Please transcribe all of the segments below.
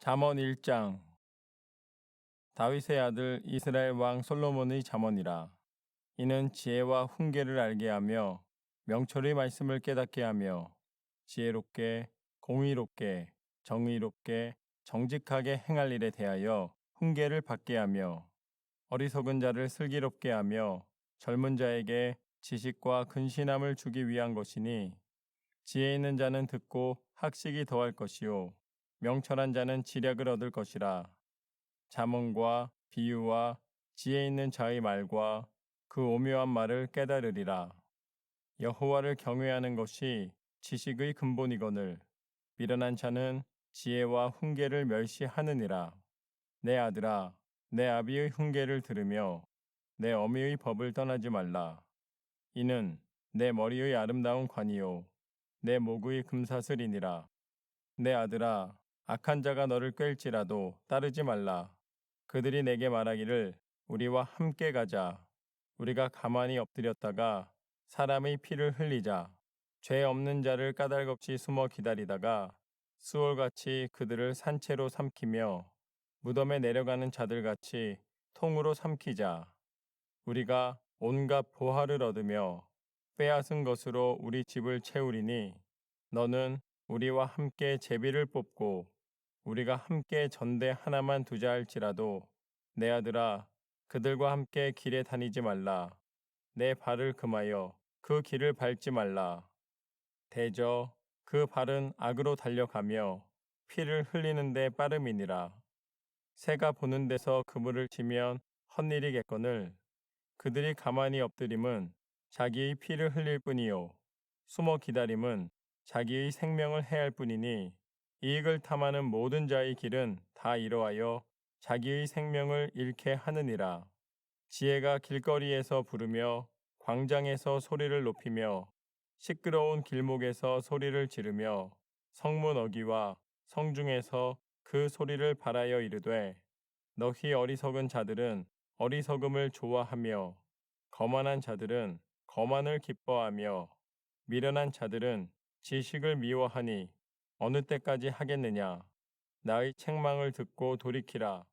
잠언 1장. 다윗의 아들 이스라엘 왕 솔로몬의 잠언이라. 이는 지혜와 훈계를 알게 하며 명철의 말씀을 깨닫게 하며 지혜롭게 공의롭게 정의롭게 정직하게 행할 일에 대하여 훈계를 받게 하며 어리석은 자를 슬기롭게 하며 젊은 자에게 지식과 근신함을 주기 위한 것이니, 지혜 있는 자는 듣고 학식이 더할 것이요 명철한 자는 지략을 얻을 것이라. 잠언과 비유와 지혜 있는 자의 말과 그 오묘한 말을 깨달으리라. 여호와를 경외하는 것이 지식의 근본이거늘 미련한 자는 지혜와 훈계를 멸시하느니라. 내 아들아, 내 아비의 훈계를 들으며 내 어미의 법을 떠나지 말라. 이는 내 머리의 아름다운 관이요 내 목의 금사슬이니라. 내 아들아, 악한 자가 너를 꿰일지라도 따르지 말라. 그들이 내게 말하기를 우리와 함께 가자. 우리가 가만히 엎드렸다가 사람의 피를 흘리자. 죄 없는 자를 까닭없이 숨어 기다리다가 수월같이 그들을 산채로 삼키며 무덤에 내려가는 자들같이 통으로 삼키자. 우리가 온갖 보화를 얻으며 빼앗은 것으로 우리 집을 채우리니, 너는 우리와 함께 제비를 뽑고 우리가 함께 전대 하나만 두자 할지라도 내 아들아, 그들과 함께 길에 다니지 말라. 내 발을 금하여 그 길을 밟지 말라. 대저 그 발은 악으로 달려가며 피를 흘리는데 빠름이니라. 새가 보는 데서 그물을 치면 헛일이겠거늘 그들이 가만히 엎드림은 자기의 피를 흘릴 뿐이요 숨어 기다림은 자기의 생명을 해할 뿐이니, 이익을 탐하는 모든 자의 길은 다 이러하여 자기의 생명을 잃게 하느니라. 지혜가 길거리에서 부르며 광장에서 소리를 높이며 시끄러운 길목에서 소리를 지르며 성문 어귀와 성중에서 그 소리를 발하여 이르되, 너희 어리석은 자들은 어리석음을 좋아하며 거만한 자들은 거만을 기뻐하며 미련한 자들은 지식을 미워하니 어느 때까지 하겠느냐. 나의 책망을 듣고 돌이키라.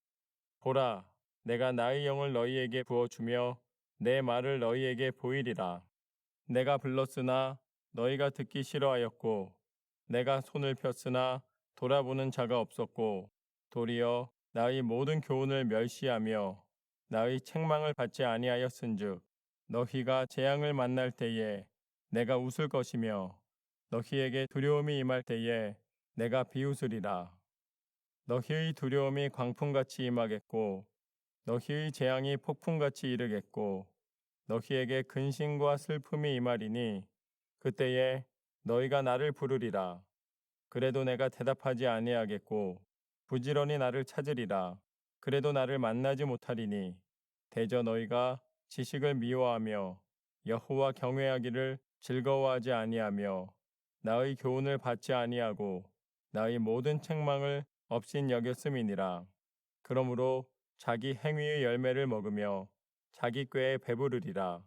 보라, 내가 나의 영을 너희에게 부어주며 내 말을 너희에게 보이리라. 내가 불렀으나 너희가 듣기 싫어하였고 내가 손을 폈으나 돌아보는 자가 없었고, 도리어 나의 모든 교훈을 멸시하며 나의 책망을 받지 아니하였은즉 너희가 재앙을 만날 때에 내가 웃을 것이며 너희에게 두려움이 임할 때에 내가 비웃으리라. 너희의 두려움이 광풍같이 임하겠고 너희의 재앙이 폭풍같이 이르겠고 너희에게 근심과 슬픔이 임하리니, 그때에 너희가 나를 부르리라. 그래도 내가 대답하지 아니하겠고 부지런히 나를 찾으리라. 그래도 나를 만나지 못하리니, 대저 너희가 지식을 미워하며 여호와 경외하기를 즐거워하지 아니하며 나의 교훈을 받지 아니하고 나의 모든 책망을 없인 여겼음이니라. 그러므로 자기 행위의 열매를 먹으며 자기 꾀에 배부르리라.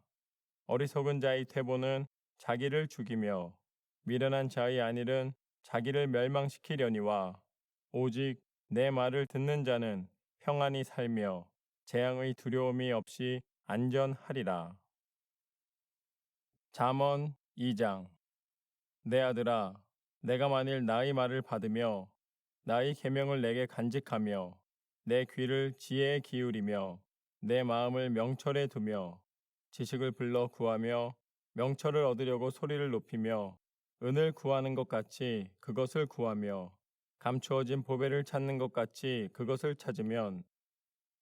어리석은 자의 퇴보는 자기를 죽이며 미련한 자의 안일은 자기를 멸망시키려니와, 오직 내 말을 듣는 자는 평안히 살며 재앙의 두려움이 없이 안전하리라. 잠언 2장. 내 아들아, 내가 만일 나의 말을 받으며 나의 계명을 내게 간직하며 내 귀를 지혜에 기울이며 내 마음을 명철에 두며 지식을 불러 구하며 명철을 얻으려고 소리를 높이며 은을 구하는 것 같이 그것을 구하며 감추어진 보배를 찾는 것 같이 그것을 찾으면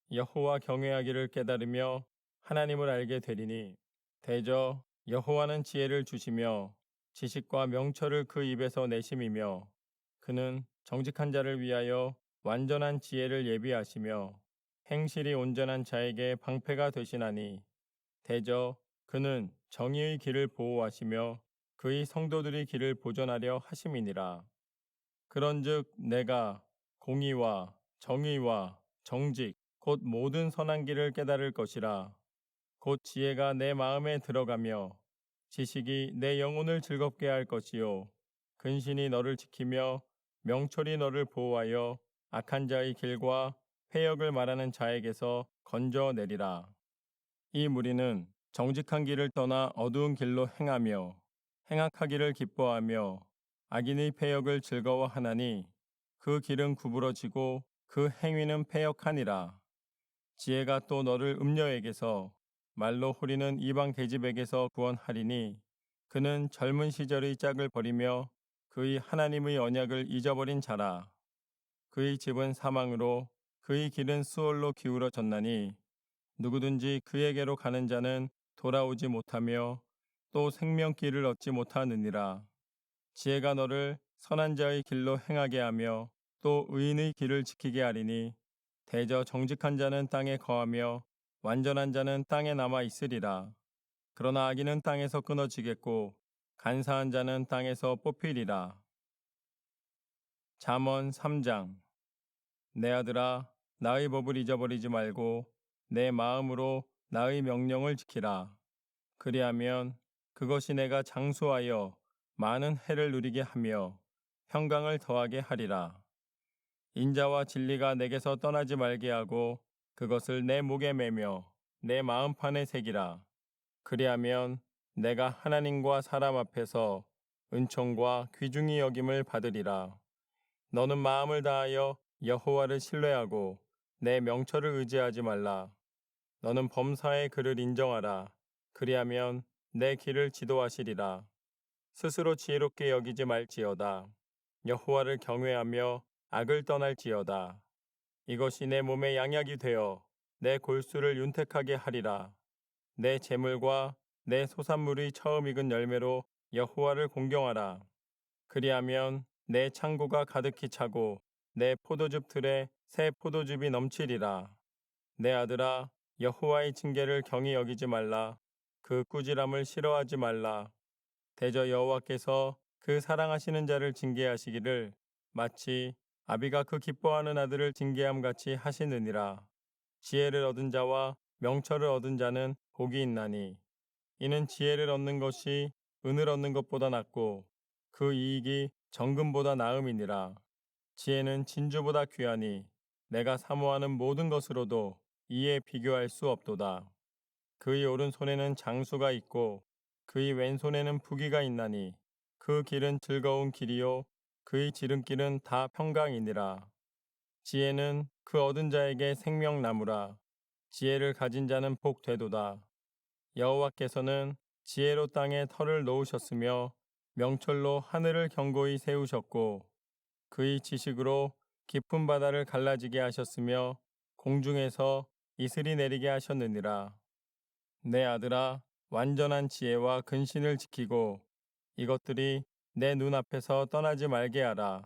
여호와 경외하기를 깨달으며 하나님을 알게 되리니, 대저 여호와는 지혜를 주시며 지식과 명철을 그 입에서 내심이며 그는 정직한 자를 위하여 완전한 지혜를 예비하시며 행실이 온전한 자에게 방패가 되시나니, 대저 그는 정의의 길을 보호하시며 그의 성도들의 길을 보전하려 하심이니라. 그런즉 내가 공의와 정의와 정직 곧 모든 선한 길을 깨달을 것이라. 곧 지혜가 내 마음에 들어가며 지식이 내 영혼을 즐겁게 할 것이요 근신이 너를 지키며 명철이 너를 보호하여 악한 자의 길과 패역을 말하는 자에게서 건져내리라. 이 무리는 정직한 길을 떠나 어두운 길로 행하며 행악하기를 기뻐하며 악인의 패역을 즐거워하나니 그 길은 구부러지고 그 행위는 패역하니라. 지혜가 또 너를 음녀에게서 말로 호리는 이방 계집에게서 구원하리니 그는 젊은 시절의 짝을 버리며 그의 하나님의 언약을 잊어버린 자라. 그의 집은 사망으로 그의 길은 수월로 기울어졌나니 누구든지 그에게로 가는 자는 돌아오지 못하며 또 생명길을 얻지 못하느니라. 지혜가 너를 선한 자의 길로 행하게 하며 또 의인의 길을 지키게 하리니 대저 정직한 자는 땅에 거하며 완전한 자는 땅에 남아 있으리라. 그러나 악인은 땅에서 끊어지겠고 간사한 자는 땅에서 뽑히리라. 잠언 3장. 내 아들아, 나의 법을 잊어버리지 말고 내 마음으로 나의 명령을 지키라. 그리하면 그것이 내가 장수하여 많은 해를 누리게 하며 평강을 더하게 하리라. 인자와 진리가 내게서 떠나지 말게 하고 그것을 내 목에 매며 내 마음판에 새기라. 그리하면 내가 하나님과 사람 앞에서 은총과 귀중히 여김을 받으리라. 너는 마음을 다하여 여호와를 신뢰하고 내 명철을 의지하지 말라. 너는 범사의 그를 인정하라. 그리하면 내 길을 지도하시리라. 스스로 지혜롭게 여기지 말지어다. 여호와를 경외하며 악을 떠날지어다. 이것이 내 몸에 양약이 되어 내 골수를 윤택하게 하리라. 내 재물과 내 소산물의 처음 익은 열매로 여호와를 공경하라. 그리하면 내 창고가 가득히 차고 내 포도즙 틀에 새 포도즙이 넘치리라. 내 아들아, 여호와의 징계를 경히 여기지 말라. 그 꾸지람을 싫어하지 말라. 대저 여호와께서 그 사랑하시는 자를 징계하시기를 마치 아비가 그 기뻐하는 아들을 징계함 같이 하시느니라. 지혜를 얻은 자와 명철을 얻은 자는 복이 있나니 이는 지혜를 얻는 것이 은을 얻는 것보다 낫고 그 이익이 정금보다 나음이니라. 지혜는 진주보다 귀하니 내가 사모하는 모든 것으로도 이에 비교할 수 없도다. 그의 오른손에는 장수가 있고 그의 왼손에는 부귀가 있나니 그 길은 즐거운 길이요 그의 지름길은 다 평강이니라. 지혜는 그 얻은 자에게 생명나무라. 지혜를 가진 자는 복되도다. 여호와께서는 지혜로 땅에 터를 놓으셨으며 명철로 하늘을 견고히 세우셨고 그의 지식으로 깊은 바다를 갈라지게 하셨으며 공중에서 이슬이 내리게 하셨느니라. 내 아들아, 완전한 지혜와 근신을 지키고 이것들이 내 눈앞에서 떠나지 말게 하라.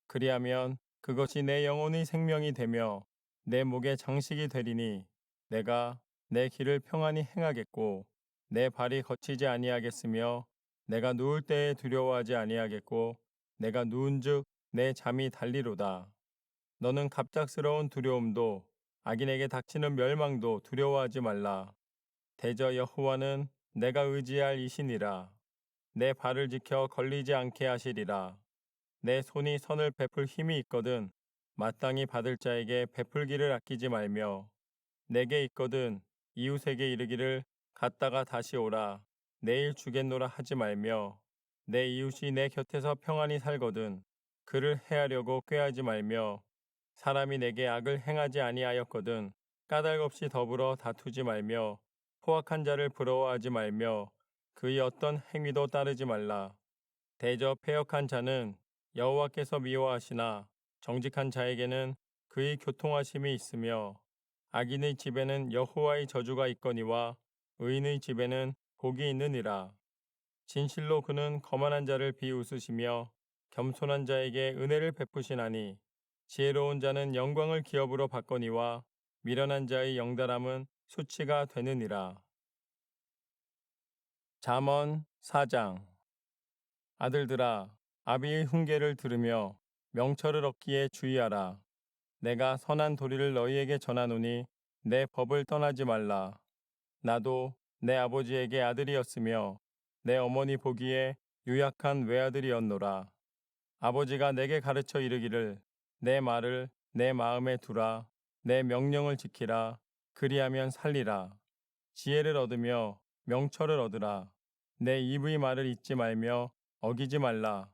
그리하면 그것이 내 영혼의 생명이 되며 내 목의 장식이 되리니 내가 내 길을 평안히 행하겠고 내 발이 거치지 아니하겠으며 내가 누울 때에 두려워하지 아니하겠고 내가 누운즉 내 잠이 달리로다. 너는 갑작스러운 두려움도 악인에게 닥치는 멸망도 두려워하지 말라. 대저 여호와는 내가 의지할 이시니라. 내 발을 지켜 걸리지 않게 하시리라. 내 손이 선을 베풀 힘이 있거든 마땅히 받을 자에게 베풀기를 아끼지 말며 내게 있거든 이웃에게 이르기를 갔다가 다시 오라 내일 주겠노라 하지 말며 내 이웃이 내 곁에서 평안히 살거든 그를 해하려고 꾀하지 말며 사람이 내게 악을 행하지 아니하였거든 까닭없이 더불어 다투지 말며 포악한 자를 부러워하지 말며 그의 어떤 행위도 따르지 말라. 대저 패역한 자는 여호와께서 미워하시나 정직한 자에게는 그의 교통하심이 있으며 악인의 집에는 여호와의 저주가 있거니와 의인의 집에는 복이 있느니라. 진실로 그는 거만한 자를 비웃으시며 겸손한 자에게 은혜를 베푸시나니 지혜로운 자는 영광을 기업으로 받거니와 미련한 자의 영달함은 수치가 되느니라. 잠언 4장. 아들들아, 아비의 훈계를 들으며 명철을 얻기에 주의하라. 내가 선한 도리를 너희에게 전하노니 내 법을 떠나지 말라. 나도 내 아버지에게 아들이었으며 내 어머니 보기에 유약한 외아들이었노라. 아버지가 내게 가르쳐 이르기를 내 말을 내 마음에 두라. 내 명령을 지키라. 그리하면 살리라. 지혜를 얻으며 명철을 얻으라. 내 입의 말을 잊지 말며 어기지 말라.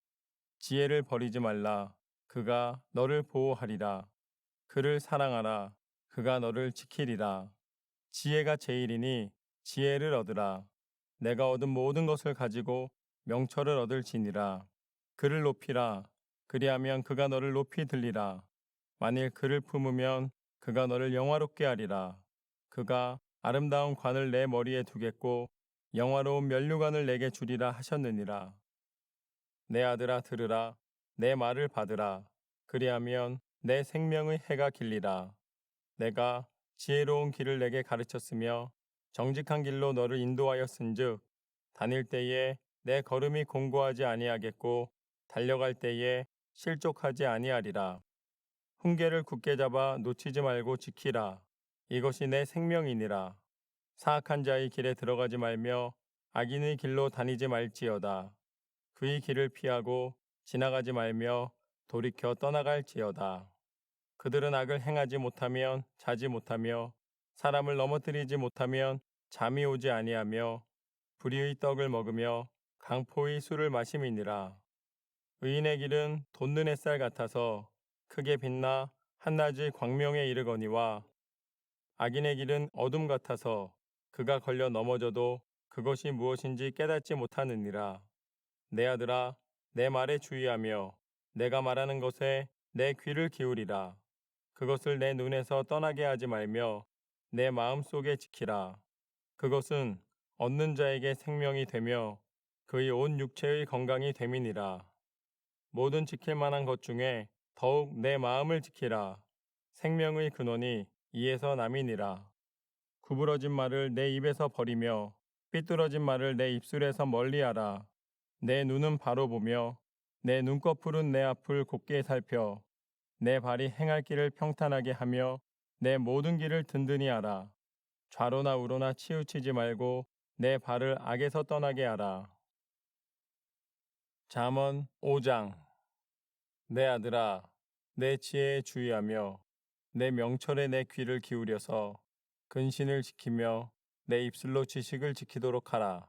지혜를 버리지 말라. 그가 너를 보호하리라. 그를 사랑하라. 그가 너를 지키리라. 지혜가 제일이니 지혜를 얻으라. 내가 얻은 모든 것을 가지고 명철을 얻을지니라. 그를 높이라. 그리하면 그가 너를 높이 들리라. 만일 그를 품으면 그가 너를 영화롭게 하리라. 그가 아름다운 관을 내 머리에 두겠고 영화로운 면류관을 내게 주리라 하셨느니라. 내 아들아 들으라. 내 말을 받으라. 그리하면 내 생명의 해가 길리라. 내가 지혜로운 길을 내게 가르쳤으며 정직한 길로 너를 인도하였은즉 다닐 때에 내 걸음이 공고하지 아니하겠고 달려갈 때에 실족하지 아니하리라. 훈계를 굳게 잡아 놓치지 말고 지키라. 이것이 내 생명이니라. 사악한 자의 길에 들어가지 말며 악인의 길로 다니지 말지어다. 그의 길을 피하고 지나가지 말며 돌이켜 떠나갈지어다. 그들은 악을 행하지 못하면 자지 못하며 사람을 넘어뜨리지 못하면 잠이 오지 아니하며 불의의 떡을 먹으며 강포의 술을 마심이니라. 의인의 길은 돋는 햇살 같아서 크게 빛나 한낮의 광명에 이르거니와 악인의 길은 어둠 같아서 그가 걸려 넘어져도 그것이 무엇인지 깨닫지 못하느니라. 내 아들아, 내 말에 주의하며 내가 말하는 것에 내 귀를 기울이라. 그것을 내 눈에서 떠나게 하지 말며 내 마음 속에 지키라. 그것은 얻는 자에게 생명이 되며 그의 온 육체의 건강이 됨이니라. 모든 지킬 만한 것 중에 더욱 내 마음을 지키라. 생명의 근원이 이에서 남이니라. 구부러진 말을 내 입에서 버리며 삐뚤어진 말을 내 입술에서 멀리하라. 내 눈은 바로 보며 내 눈꺼풀은 내 앞을 곱게 살펴 내 발이 행할 길을 평탄하게 하며 내 모든 길을 든든히 하라. 좌로나 우로나 치우치지 말고 내 발을 악에서 떠나게 하라. 잠언 5장. 내 아들아, 내 지혜에 주의하며 내 명철에 내 귀를 기울여서 근신을 지키며 내 입술로 지식을 지키도록 하라.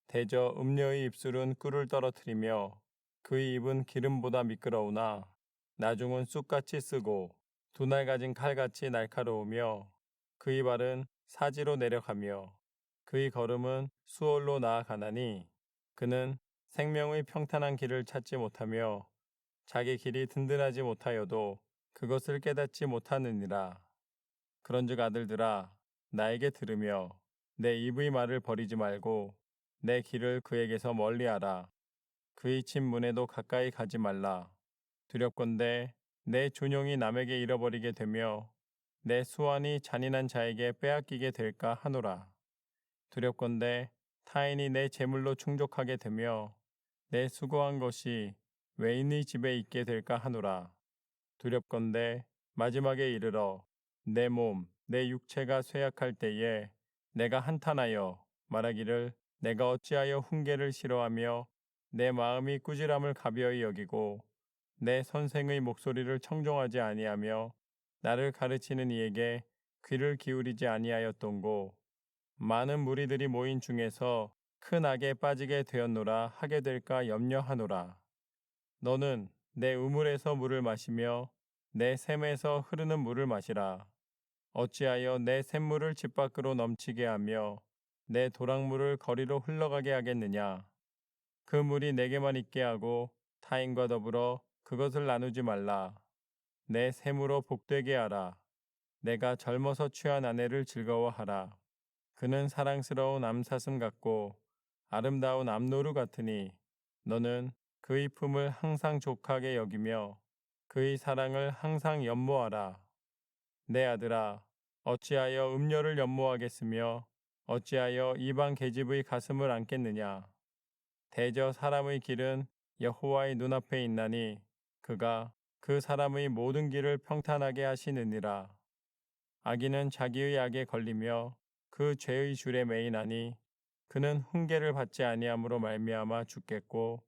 대저 음녀의 입술은 꿀을 떨어뜨리며 그의 입은 기름보다 미끄러우나 나중은 쑥같이 쓰고 두 날 가진 칼같이 날카로우며 그의 발은 사지로 내려가며 그의 걸음은 수월로 나아가나니 그는 생명의 평탄한 길을 찾지 못하며 자기 길이 든든하지 못하여도 그것을 깨닫지 못하느니라. 그런즉 아들들아 나에게 들으며 내 입의 말을 버리지 말고 내 길을 그에게서 멀리하라. 그의 집 문에도 가까이 가지 말라. 두렵건대 내 존용이 남에게 잃어버리게 되며 내 수완이 잔인한 자에게 빼앗기게 될까 하노라. 두렵건대 타인이 내 재물로 충족하게 되며 내 수고한 것이 외인의 집에 있게 될까 하노라. 두렵건대 마지막에 이르러 내 몸, 내 육체가 쇠약할 때에 내가 한탄하여 말하기를 내가 어찌하여 훈계를 싫어하며 내 마음이 꾸지람을 가벼이 여기고 내 선생의 목소리를 청종하지 아니하며 나를 가르치는 이에게 귀를 기울이지 아니하였던고. 많은 무리들이 모인 중에서 큰 악에 빠지게 되었노라 하게 될까 염려하노라. 너는 내 우물에서 물을 마시며 내 샘에서 흐르는 물을 마시라. 어찌하여 내 샘물을 집 밖으로 넘치게 하며 내 도랑물을 거리로 흘러가게 하겠느냐. 그 물이 내게만 있게 하고 타인과 더불어 그것을 나누지 말라. 내 샘으로 복되게 하라. 내가 젊어서 취한 아내를 즐거워하라. 그는 사랑스러운 암사슴 같고 아름다운 암노루 같으니 너는 그의 품을 항상 족하게 여기며 그의 사랑을 항상 연모하라. 내 아들아, 어찌하여 음녀를 연모하겠으며 어찌하여 이방 계집의 가슴을 안겠느냐. 대저 사람의 길은 여호와의 눈앞에 있나니 그가 그 사람의 모든 길을 평탄하게 하시느니라. 악인은 자기의 악에 걸리며 그 죄의 줄에 매이나니 그는 훈계를 받지 아니함으로 말미암아 죽겠고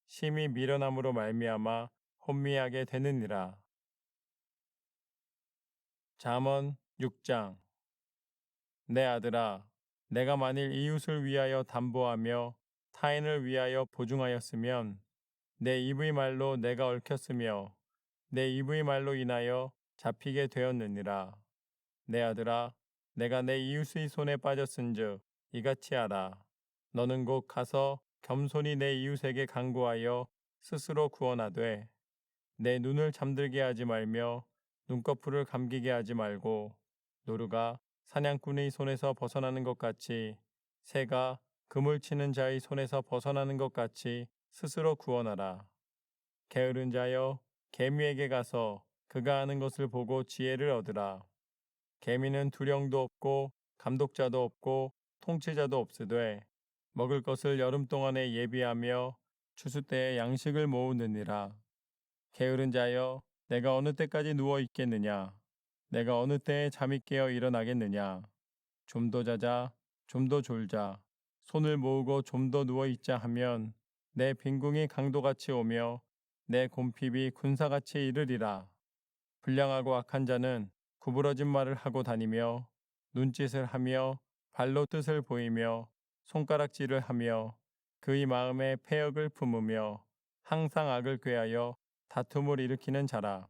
심히 미련함으로 말미암아 혼미하게 되느니라. 잠언 6장. 내 아들아, 내가 만일 이웃을 위하여 담보하며 타인을 위하여 보증하였으면 내 입의 말로 내가 얽혔으며 내 입의 말로 인하여 잡히게 되었느니라. 내 아들아, 내가 내 이웃의 손에 빠졌은즉 이같이 하라. 너는 곧 가서 겸손히 내 이웃에게 간구하여 스스로 구원하되 내 눈을 잠들게 하지 말며 눈꺼풀을 감기게 하지 말고 노루가 사냥꾼의 손에서 벗어나는 것 같이 새가 그물 치는 자의 손에서 벗어나는 것 같이 스스로 구원하라. 게으른 자여 개미에게 가서 그가 하는 것을 보고 지혜를 얻으라. 개미는 두령도 없고 감독자도 없고 통치자도 없으되 먹을 것을 여름 동안에 예비하며 추수 때에 양식을 모으느니라. 게으른 자여 내가 어느 때까지 누워 있겠느냐? 내가 어느 때에 잠이 깨어 일어나겠느냐? 좀 더 자자, 좀 더 졸자, 손을 모으고 좀 더 누워 있자 하면 내 빈궁이 강도같이 오며 내 곰핍이 군사같이 이르리라. 불량하고 악한 자는 구부러진 말을 하고 다니며 눈짓을 하며 발로 뜻을 보이며 손가락질을 하며 그의 마음에 패역을 품으며 항상 악을 꾀하여 다툼을 일으키는 자라.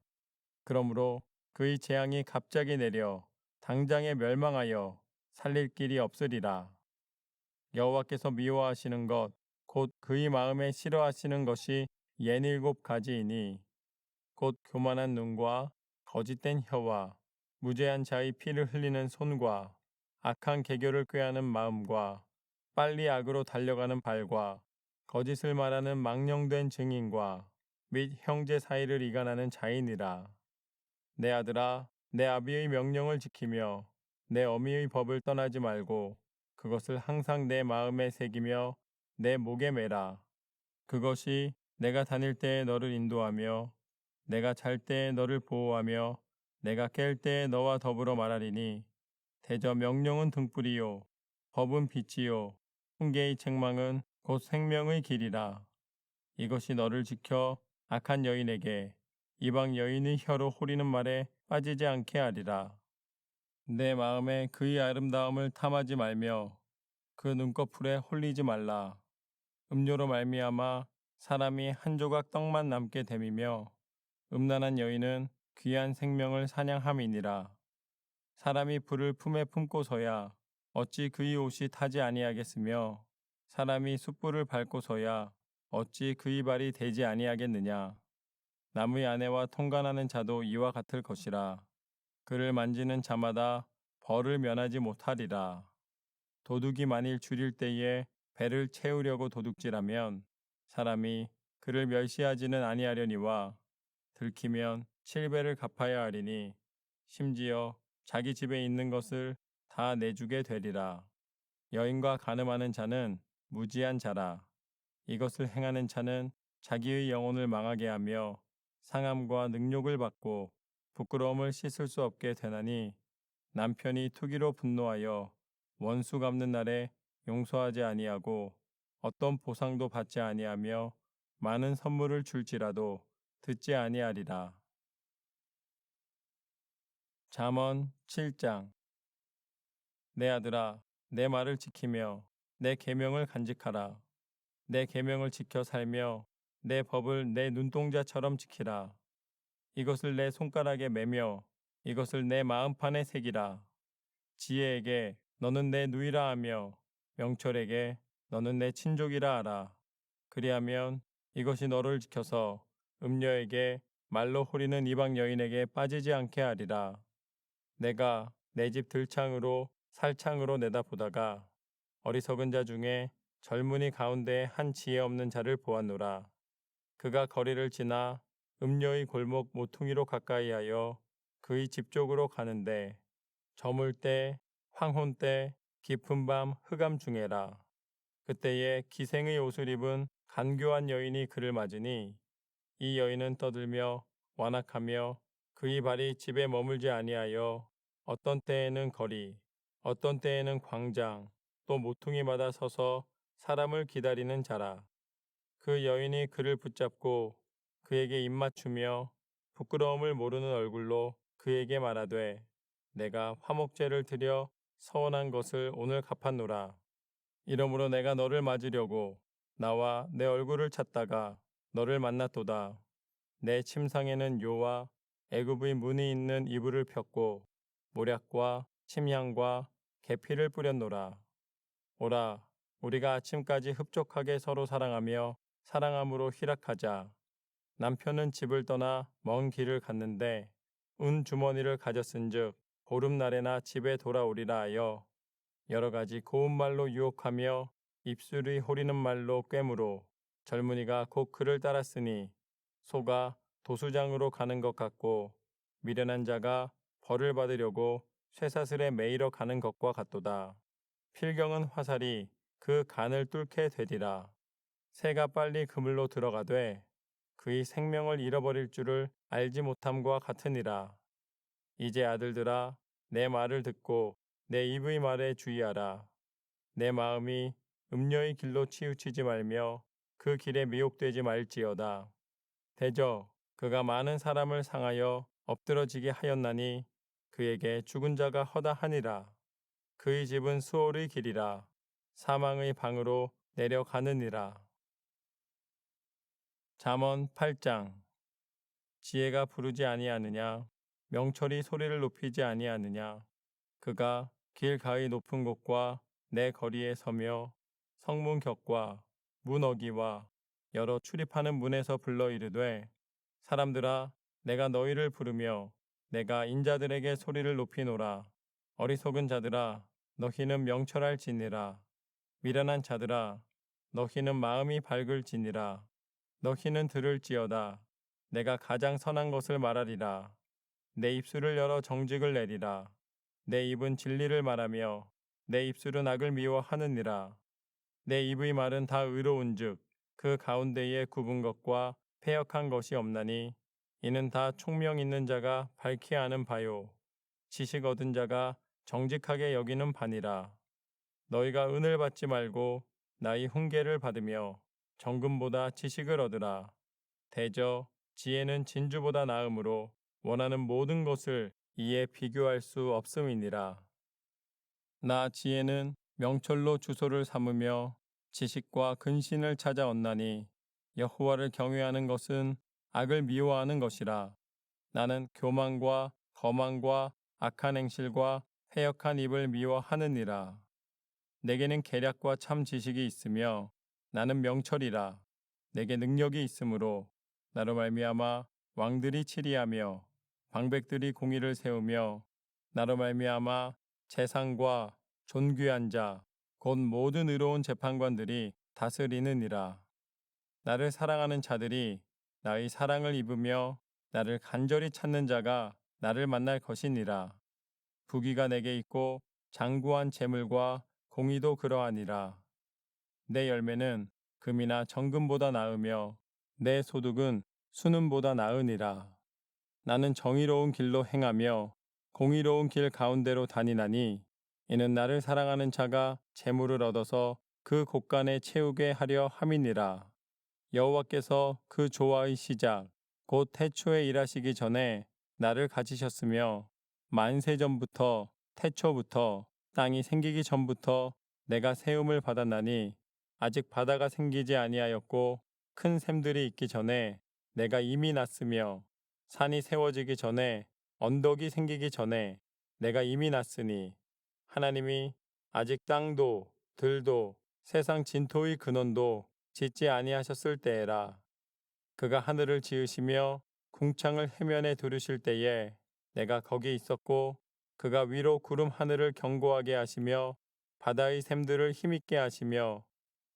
그러므로 그의 재앙이 갑자기 내려 당장에 멸망하여 살릴 길이 없으리라. 여호와께서 미워하시는 것 곧 그의 마음에 싫어하시는 것이 67가지이니 곧 교만한 눈과 거짓된 혀와 무죄한 자의 피를 흘리는 손과 악한 계교를 꾀하는 마음과 빨리 악으로 달려가는 발과 거짓을 말하는 망령된 증인과 및 형제 사이를 이간하는 자이니라. 내 아들아, 내 아비의 명령을 지키며 내 어미의 법을 떠나지 말고 그것을 항상 내 마음에 새기며 내 목에 매라. 그것이 내가 다닐 때에 너를 인도하며 내가 잘 때에 너를 보호하며 내가 깰 때에 너와 더불어 말하리니 대저 명령은 등불이요 법은 빛이요 훈계의 책망은 곧 생명의 길이라. 이것이 너를 지켜 악한 여인에게 이방 여인의 혀로 호리는 말에 빠지지 않게 하리라. 내 마음에 그의 아름다움을 탐하지 말며 그 눈꺼풀에 홀리지 말라. 음료로 말미암아 사람이 한 조각 떡만 남게 됨이며 음란한 여인은 귀한 생명을 사냥함이니라. 사람이 불을 품에 품고서야 어찌 그의 옷이 타지 아니하겠으며 사람이 숯불을 밟고서야 어찌 그의 발이 되지 아니하겠느냐. 남의 아내와 통간하는 자도 이와 같을 것이라. 그를 만지는 자마다 벌을 면하지 못하리라. 도둑이 만일 줄일 때에 배를 채우려고 도둑질하면 사람이 그를 멸시하지는 아니하려니와 들키면 7배를 갚아야 하리니 심지어 자기 집에 있는 것을 다 내주게 되리라. 여인과 간음하는 자는 무지한 자라. 이것을 행하는 자는 자기의 영혼을 망하게 하며 상함과 능욕을 받고 부끄러움을 씻을 수 없게 되나니 남편이 투기로 분노하여 원수 갚는 날에 용서하지 아니하고 어떤 보상도 받지 아니하며 많은 선물을 줄지라도 듣지 아니하리라. 잠언 7장. 내 아들아, 내 말을 지키며 내 계명을 간직하라. 내 계명을 지켜 살며 내 법을 내 눈동자처럼 지키라. 이것을 내 손가락에 매며 이것을 내 마음판에 새기라. 지혜에게 너는 내 누이라 하며 명철에게 너는 내 친족이라 하라. 그리하면 이것이 너를 지켜서 음녀에게 말로 호리는 이방 여인에게 빠지지 않게 하리라. 내가 내 집 들창으로 살창으로 내다보다가 어리석은 자 중에 젊은이 가운데 한 지혜 없는 자를 보았노라. 그가 거리를 지나 음녀의 골목 모퉁이로 가까이하여 그의 집 쪽으로 가는데 저물 때, 황혼 때, 깊은 밤 흑암 중에라. 그때에 기생의 옷을 입은 간교한 여인이 그를 맞으니 이 여인은 떠들며 완악하며 그의 발이 집에 머물지 아니하여 어떤 때에는 거리, 어떤 때에는 광장, 또 모퉁이마다 서서 사람을 기다리는 자라. 그 여인이 그를 붙잡고 그에게 입맞추며 부끄러움을 모르는 얼굴로 그에게 말하되 내가 화목제를 드려 서원한 것을 오늘 갚았노라. 이러므로 내가 너를 맞으려고 나와 내 얼굴을 찾다가 너를 만났도다. 내 침상에는 요와 애굽의 문이 있는 이불을 폈고 모략과 침향과 계피를 뿌렸노라. 오라, 우리가 아침까지 흡족하게 서로 사랑하며 사랑함으로 희락하자. 남편은 집을 떠나 먼 길을 갔는데 은 주머니를 가졌은즉 보름날에나 집에 돌아오리라 하여 여러 가지 고운 말로 유혹하며 입술이 호리는 말로 꿰므로 젊은이가 곧 그를 따랐으니 소가 도수장으로 가는 것 같고 미련한 자가 벌을 받으려고 쇠사슬에 매이러 가는 것과 같도다. 필경은 화살이 그 간을 뚫게 되리라. 새가 빨리 그물로 들어가되 그의 생명을 잃어버릴 줄을 알지 못함과 같으니라. 이제 아들들아, 내 말을 듣고 내 입의 말에 주의하라. 내 마음이 음녀의 길로 치우치지 말며 그 길에 미혹되지 말지어다. 대저 그가 많은 사람을 상하여 엎드러지게 하였나니 그에게 죽은 자가 허다하니라. 그의 집은 수월의 길이라 사망의 방으로 내려가느니라. 잠언 8장. 지혜가 부르지 아니하느냐, 명철이 소리를 높이지 아니하느냐. 그가 길 가의 높은 곳과 내 거리에 서며 성문 격과 문 어기와 여러 출입하는 문에서 불러 이르되, 사람들아, 내가 너희를 부르며 내가 인자들에게 소리를 높이노라. 어리석은 자들아, 너희는 명철할지니라. 미련한 자들아, 너희는 마음이 밝을지니라. 너희는 들을지어다. 내가 가장 선한 것을 말하리라. 내 입술을 열어 정직을 내리라. 내 입은 진리를 말하며 내 입술은 악을 미워하느니라. 내 입의 말은 다 의로운즉 그 가운데에 굽은 것과 패역한 것이 없나니 이는 다 총명 있는 자가 밝히 아는 바요 지식 얻은 자가 정직하게 여기는 바니라. 너희가 은을 받지 말고 나의 훈계를 받으며 정금보다 지식을 얻으라. 대저 지혜는 진주보다 나음으로 원하는 모든 것을 이에 비교할 수 없음이니라. 나 지혜는 명철로 주소를 삼으며 지식과 근신을 찾아 얻나니 여호와를 경외하는 것은 악을 미워하는 것이라. 나는 교만과 거만과 악한 행실과 패역한 입을 미워하느니라. 내게는 계략과 참 지식이 있으며 나는 명철이라. 내게 능력이 있으므로 나로 말미암아 왕들이 치리하며 방백들이 공의를 세우며 나로 말미암아 재상과 존귀한 자 곧 모든 의로운 재판관들이 다스리느니라. 나를 사랑하는 자들이 나의 사랑을 입으며 나를 간절히 찾는 자가 나를 만날 것이니라. 부귀가 내게 있고 장구한 재물과 공의도 그러하니라. 내 열매는 금이나 정금보다 나으며 내 소득은 순음보다 나으니라. 나는 정의로운 길로 행하며 공의로운 길 가운데로 다니나니 이는 나를 사랑하는 자가 재물을 얻어서 그 곳간에 채우게 하려 함이니라. 여호와께서 그 조화의 시작 곧 태초에 일하시기 전에 나를 가지셨으며 만세 전부터 태초부터 땅이 생기기 전부터 내가 세움을 받았나니 아직 바다가 생기지 아니하였고 큰 샘들이 있기 전에 내가 이미 났으며 산이 세워지기 전에 언덕이 생기기 전에 내가 이미 났으니 하나님이 아직 땅도 들도 세상 진토의 근원도 짓지 아니하셨을 때에라. 그가 하늘을 지으시며 궁창을 해면에 두르실 때에 내가 거기 있었고 그가 위로 구름 하늘을 견고하게 하시며 바다의 샘들을 힘있게 하시며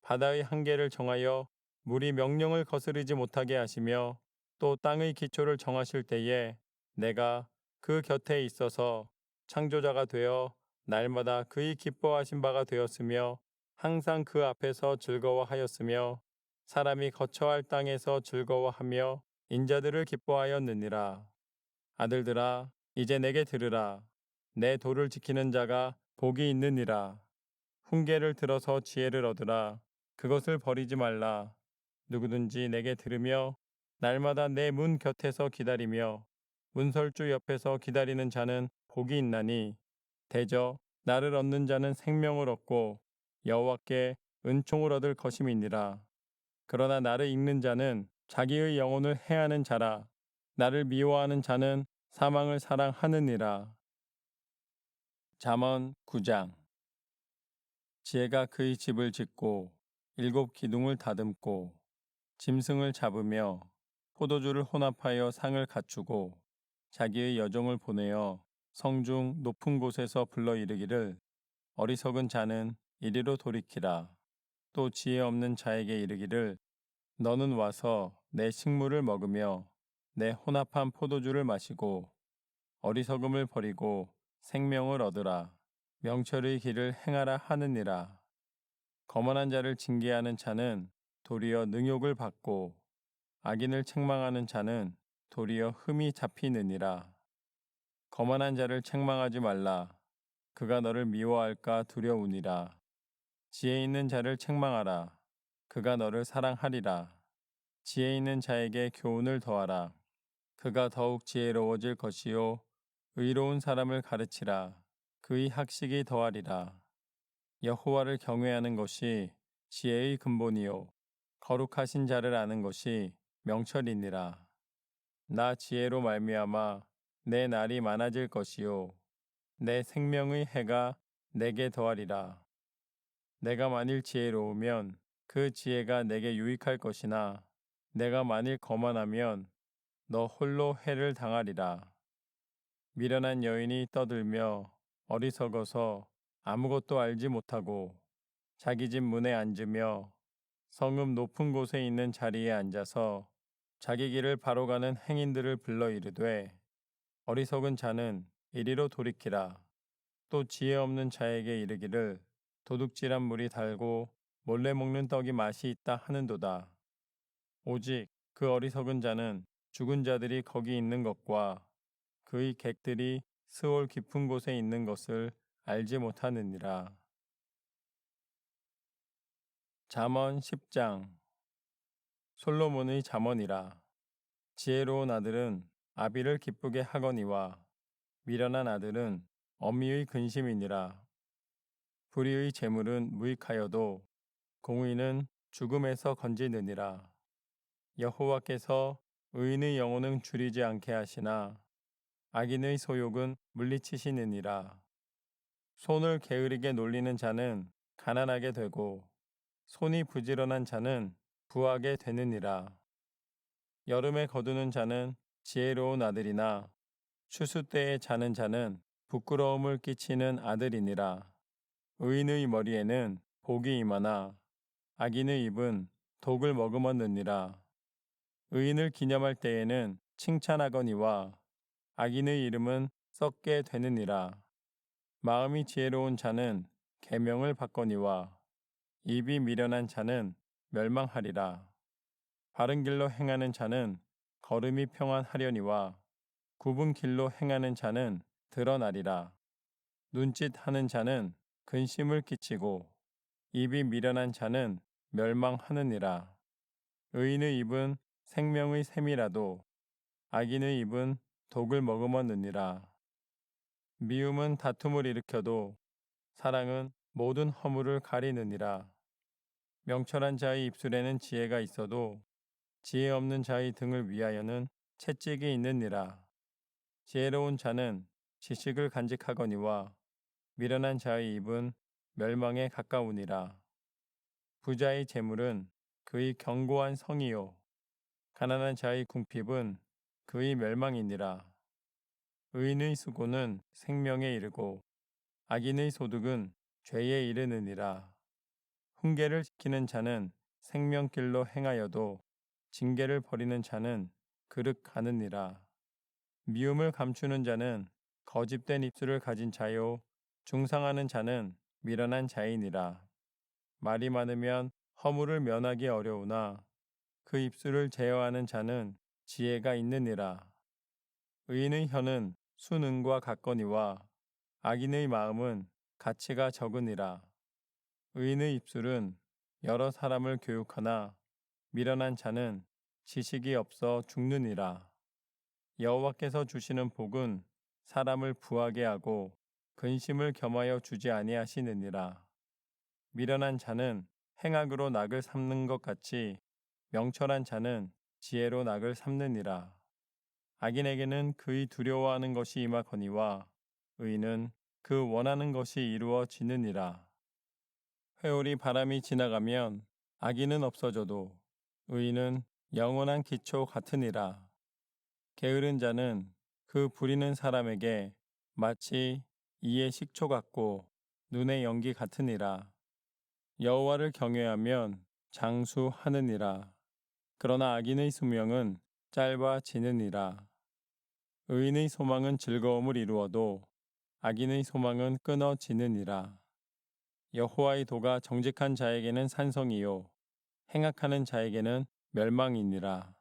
바다의 한계를 정하여 물이 명령을 거스르지 못하게 하시며 또 땅의 기초를 정하실 때에 내가 그 곁에 있어서 창조자가 되어 날마다 그의 기뻐하신 바가 되었으며 항상 그 앞에서 즐거워하였으며 사람이 거처할 땅에서 즐거워하며 인자들을 기뻐하였느니라. 아들들아, 이제 내게 들으라. 내 도를 지키는 자가 복이 있느니라. 훈계를 들어서 지혜를 얻으라. 그것을 버리지 말라. 누구든지 내게 들으며 날마다 내 문 곁에서 기다리며 문설주 옆에서 기다리는 자는 복이 있나니 대저 나를 얻는 자는 생명을 얻고 여호와께 은총을 얻을 것임이니라. 그러나 나를 읽는 자는 자기의 영혼을 해하는 자라. 나를 미워하는 자는 사망을 사랑하느니라. 잠언 9장. 지혜가 그의 집을 짓고 일곱 기둥을 다듬고 짐승을 잡으며 포도주를 혼합하여 상을 갖추고 자기의 여종을 보내어 성중 높은 곳에서 불러 이르기를 어리석은 자는 이리로 돌이키라. 또 지혜 없는 자에게 이르기를 너는 와서 내 식물을 먹으며 내 혼합한 포도주를 마시고 어리석음을 버리고 생명을 얻으라. 명철의 길을 행하라 하느니라. 거만한 자를 징계하는 자는 도리어 능욕을 받고 악인을 책망하는 자는 도리어 흠이 잡히느니라. 거만한 자를 책망하지 말라. 그가 너를 미워할까 두려우니라. 지혜 있는 자를 책망하라. 그가 너를 사랑하리라. 지혜 있는 자에게 교훈을 더하라. 그가 더욱 지혜로워질 것이요 의로운 사람을 가르치라. 그의 학식이 더하리라. 여호와를 경외하는 것이 지혜의 근본이요 거룩하신 자를 아는 것이 명철이니라. 나 지혜로 말미암아 내 날이 많아질 것이요 내 생명의 해가 내게 더하리라. 내가 만일 지혜로우면 그 지혜가 내게 유익할 것이나 내가 만일 거만하면 너 홀로 해를 당하리라. 미련한 여인이 떠들며 어리석어서 아무것도 알지 못하고 자기 집 문에 앉으며 성읍 높은 곳에 있는 자리에 앉아서 자기 길을 바로 가는 행인들을 불러 이르되 어리석은 자는 이리로 돌이키라. 또 지혜 없는 자에게 이르기를 도둑질한 물이 달고 몰래 먹는 떡이 맛이 있다 하는도다. 오직 그 어리석은 자는 죽은 자들이 거기 있는 것과 그의 객들이 스올 깊은 곳에 있는 것을 알지 못하느니라. 잠언 10장. 솔로몬의 잠언이라. 지혜로운 아들은 아비를 기쁘게 하거니와 미련한 아들은 어미의 근심이니라. 불의의 재물은 무익하여도 공의는 죽음에서 건지느니라. 여호와께서 의인의 영혼은 줄이지 않게 하시나 악인의 소욕은 물리치시느니라. 손을 게으르게 놀리는 자는 가난하게 되고 손이 부지런한 자는 부하게 되느니라. 여름에 거두는 자는 지혜로운 아들이나 추수 때에 자는 자는 부끄러움을 끼치는 아들이니라. 의인의 머리에는 복이 임하나 악인의 입은 독을 머금었느니라. 의인을 기념할 때에는 칭찬하거니와 악인의 이름은 썩게 되느니라. 마음이 지혜로운 자는 계명을 받거니와 입이 미련한 자는 멸망하리라. 바른 길로 행하는 자는 걸음이 평안하려니와 굽은 길로 행하는 자는 드러나리라. 눈짓하는 자는 근심을 끼치고 입이 미련한 자는 멸망하느니라. 의인의 입은 생명의 샘이라도 악인의 입은 독을 머금었느니라. 미움은 다툼을 일으켜도 사랑은 모든 허물을 가리느니라. 명철한 자의 입술에는 지혜가 있어도 지혜 없는 자의 등을 위하여는 채찍이 있느니라. 지혜로운 자는 지식을 간직하거니와 미련한 자의 입은 멸망에 가까우니라. 부자의 재물은 그의 견고한 성이요 가난한 자의 궁핍은 그의 멸망이니라. 의인의 수고는 생명에 이르고 악인의 소득은 죄에 이르느니라. 훈계를 지키는 자는 생명길로 행하여도 징계를 버리는 자는 그릇 가느니라. 미움을 감추는 자는 거짓된 입술을 가진 자요 중상하는 자는 미련한 자이니라. 말이 많으면 허물을 면하기 어려우나 그 입술을 제어하는 자는 지혜가 있느니라. 의인의 혀는 수능과 같거니와 악인의 마음은 가치가 적으니라. 의인의 입술은 여러 사람을 교육하나 미련한 자는 지식이 없어 죽느니라. 여호와께서 주시는 복은 사람을 부하게 하고 근심을 겸하여 주지 아니하시느니라. 미련한 자는 행악으로 낙을 삼는 것 같이 명철한 자는 지혜로 낙을 삼느니라. 악인에게는 그의 두려워하는 것이 임하거니와 의인은 그 원하는 것이 이루어지느니라. 회오리 바람이 지나가면 악인은 없어져도 의인은 영원한 기초 같으니라. 게으른 자는 그 부리는 사람에게 마치 이의 식초 같고 눈의 연기 같으니라. 여호와를 경외하면 장수하느니라. 그러나 악인의 수명은 짧아지느니라. 의인의 소망은 즐거움을 이루어도 악인의 소망은 끊어지느니라. 여호와의 도가 정직한 자에게는 산성이요 행악하는 자에게는 멸망이니라.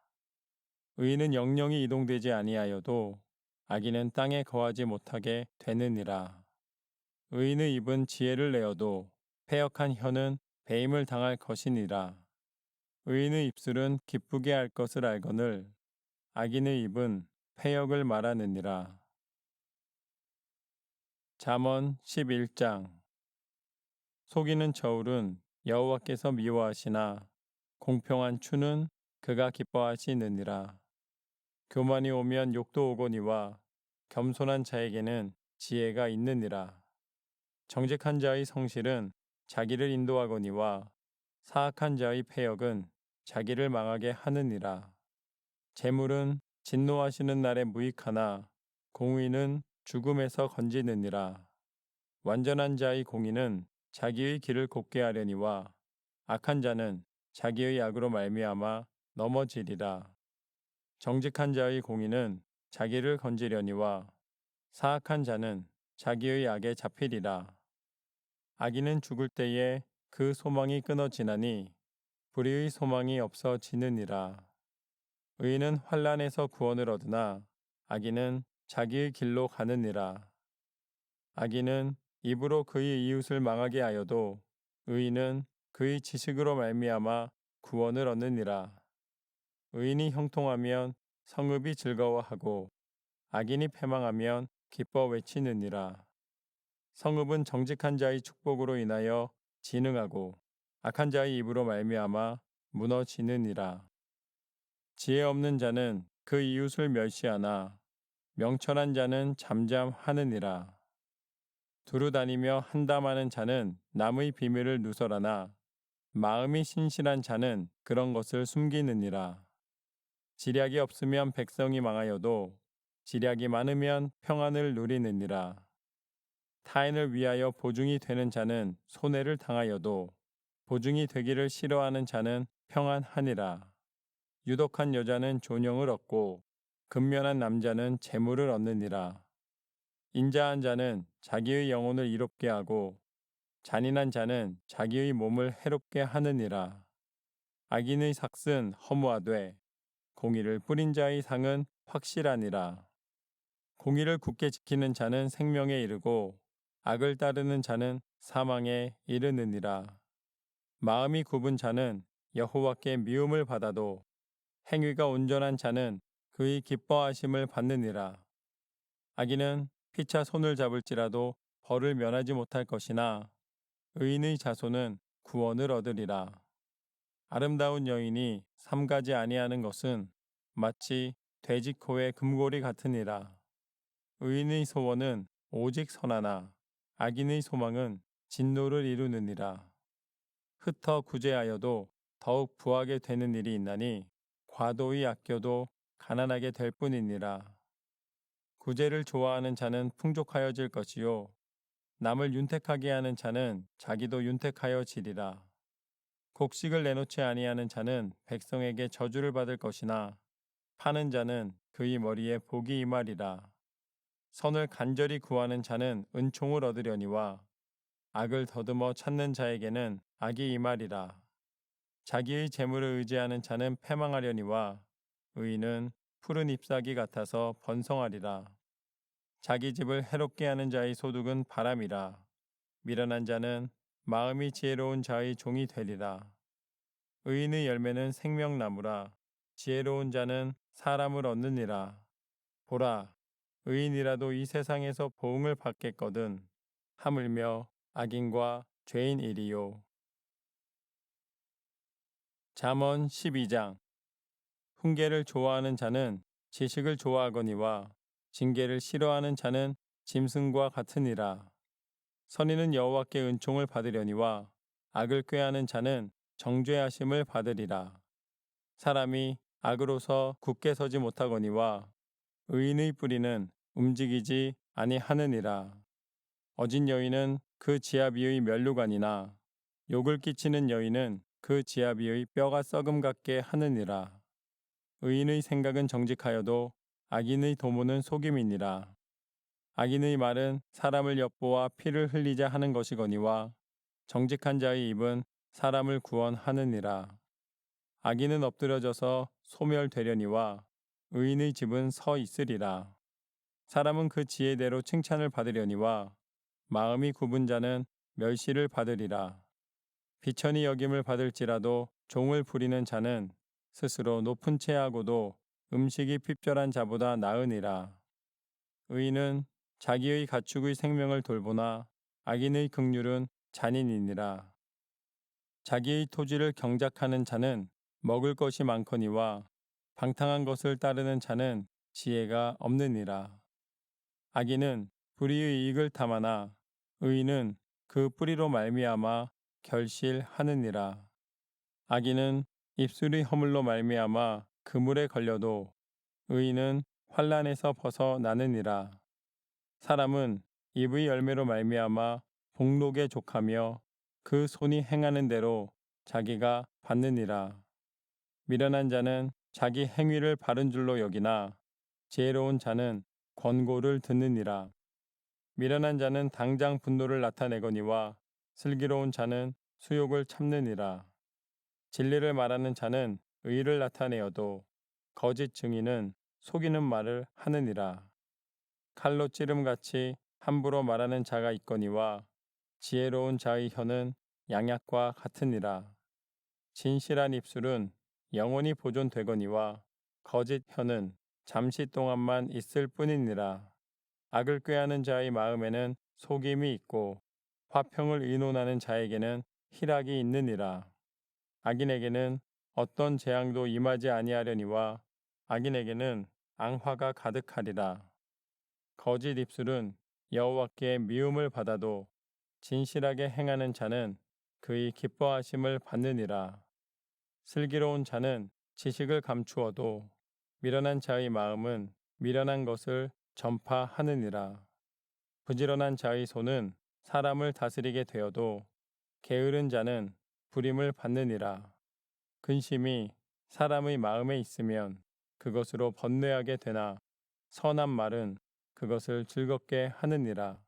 의인은 영영이 이동되지 아니하여도 악인은 땅에 거하지 못하게 되느니라. 의인의 입은 지혜를 내어도 패역한 혀는 배임을 당할 것이니라. 의인의 입술은 기쁘게 할 것을 알거늘 악인의 입은 패역을 말하느니라. 잠언 11장. 속이는 저울은 여호와께서 미워하시나 공평한 추는 그가 기뻐하시느니라. 교만이 오면 욕도 오거니와 겸손한 자에게는 지혜가 있느니라. 정직한 자의 성실은 자기를 인도하거니와 사악한 자의 패역은 자기를 망하게 하느니라. 재물은 진노하시는 날에 무익하나 공의는 죽음에서 건지느니라. 완전한 자의 공의는 자기의 길을 곱게 하려니와 악한 자는 자기의 악으로 말미암아 넘어지리라. 정직한 자의 공의는 자기를 건지려니와 사악한 자는 자기의 악에 잡히리라. 악인은 죽을 때에 그 소망이 끊어지나니 불의의 소망이 없어지느니라. 의인은 환난에서 구원을 얻으나 악인은 자기의 길로 가느니라. 악인은 입으로 그의 이웃을 망하게 하여도 의인은 그의 지식으로 말미암아 구원을 얻느니라. 의인이 형통하면 성읍이 즐거워하고 악인이 패망하면 기뻐 외치느니라. 성읍은 정직한 자의 축복으로 인하여 진흥하고 악한 자의 입으로 말미암아 무너지느니라. 지혜 없는 자는 그 이웃을 멸시하나 명철한 자는 잠잠하느니라. 두루 다니며 한담하는 자는 남의 비밀을 누설하나 마음이 신실한 자는 그런 것을 숨기느니라. 지략이 없으면 백성이 망하여도 지략이 많으면 평안을 누리느니라. 타인을 위하여 보증이 되는 자는 손해를 당하여도 보증이 되기를 싫어하는 자는 평안하니라. 유독한 여자는 존영을 얻고 근면한 남자는 재물을 얻느니라. 인자한 자는 자기의 영혼을 이롭게 하고 잔인한 자는 자기의 몸을 해롭게 하느니라. 악인의 삭은 허무하되 공의를 뿌린 자의 상은 확실하니라. 공의를 굳게 지키는 자는 생명에 이르고 악을 따르는 자는 사망에 이르느니라. 마음이 굽은 자는 여호와께 미움을 받아도 행위가 온전한 자는 그의 기뻐하심을 받느니라. 악인은 피차 손을 잡을지라도 벌을 면하지 못할 것이나 의인의 자손은 구원을 얻으리라. 아름다운 여인이 삼가지 아니하는 것은 마치 돼지코의 금고리 같으니라. 의인의 소원은 오직 선하나 악인의 소망은 진노를 이루느니라. 흩어 구제하여도 더욱 부하게 되는 일이 있나니 과도히 아껴도 가난하게 될 뿐이니라. 구제를 좋아하는 자는 풍족하여질 것이요 남을 윤택하게 하는 자는 자기도 윤택하여지리라. 곡식을 내놓지 아니하는 자는 백성에게 저주를 받을 것이나 파는 자는 그의 머리에 복이 임하리라. 선을 간절히 구하는 자는 은총을 얻으려니와 악을 더듬어 찾는 자에게는 악이 임하리라. 자기의 재물을 의지하는 자는 패망하려니와 의인은 푸른 잎사귀 같아서 번성하리라. 자기 집을 해롭게 하는 자의 소득은 바람이라. 미련한 자는 마음이 지혜로운 자의 종이 되리라. 의인의 열매는 생명나무라. 지혜로운 자는 사람을 얻느니라. 보라, 의인이라도 이 세상에서 보응을 받겠거든 하물며 악인과 죄인이리요. 잠언 12장. 훈계를 좋아하는 자는 지식을 좋아하거니와 징계를 싫어하는 자는 짐승과 같으니라. 선인은 여호와께 은총을 받으려니와 악을 꾀하는 자는 정죄하심을 받으리라. 사람이 악으로서 굳게 서지 못하거니와 의인의 뿌리는 움직이지 아니하느니라. 어진 여인은 그 지아비의 면류관이나 욕을 끼치는 여인은 그 지아비의 뼈가 썩음 같게 하느니라. 의인의 생각은 정직하여도 악인의 도모는 속임이니라. 악인의 말은 사람을 엿보아 피를 흘리자 하는 것이거니와 정직한 자의 입은 사람을 구원하느니라. 악인은 엎드려져서 소멸되려니와 의인의 집은 서 있으리라. 사람은 그 지혜대로 칭찬을 받으려니와 마음이 굽은 자는 멸시를 받으리라. 비천히 여김을 받을지라도 종을 부리는 자는 스스로 높은 채하고도 음식이 핍절한 자보다 나으니라. 의인은 자기의 가축의 생명을 돌보나 악인의 긍휼은 잔인이니라. 자기의 토지를 경작하는 자는 먹을 것이 많거니와 방탕한 것을 따르는 자는 지혜가 없느니라. 악인은 불의의 이익을 탐하나 의인은 그 뿌리로 말미암아 결실하느니라. 악인은 입술의 허물로 말미암아 그물에 걸려도 의인은 환난에서 벗어나느니라. 사람은 입의 열매로 말미암아 복록에 족하며 그 손이 행하는 대로 자기가 받느니라. 미련한 자는 자기 행위를 바른 줄로 여기나 지혜로운 자는 권고를 듣느니라. 미련한 자는 당장 분노를 나타내거니와 슬기로운 자는 수욕을 참느니라. 진리를 말하는 자는 의를 나타내어도 거짓 증인은 속이는 말을 하느니라. 칼로 찌름같이 함부로 말하는 자가 있거니와 지혜로운 자의 혀는 양약과 같으니라. 진실한 입술은 영원히 보존되거니와 거짓 혀는 잠시 동안만 있을 뿐이니라. 악을 꾀하는 자의 마음에는 속임이 있고 화평을 의논하는 자에게는 희락이 있느니라. 악인에게는 어떤 재앙도 임하지 아니하려니와 악인에게는 앙화가 가득하리라. 거짓 입술은 여호와께 미움을 받아도 진실하게 행하는 자는 그의 기뻐하심을 받느니라. 슬기로운 자는 지식을 감추어도 미련한 자의 마음은 미련한 것을 전파하느니라. 부지런한 자의 손은 사람을 다스리게 되어도 게으른 자는 부림을 받느니라. 근심이 사람의 마음에 있으면 그것으로 번뇌하게 되나 선한 말은 그것을 즐겁게 하느니라.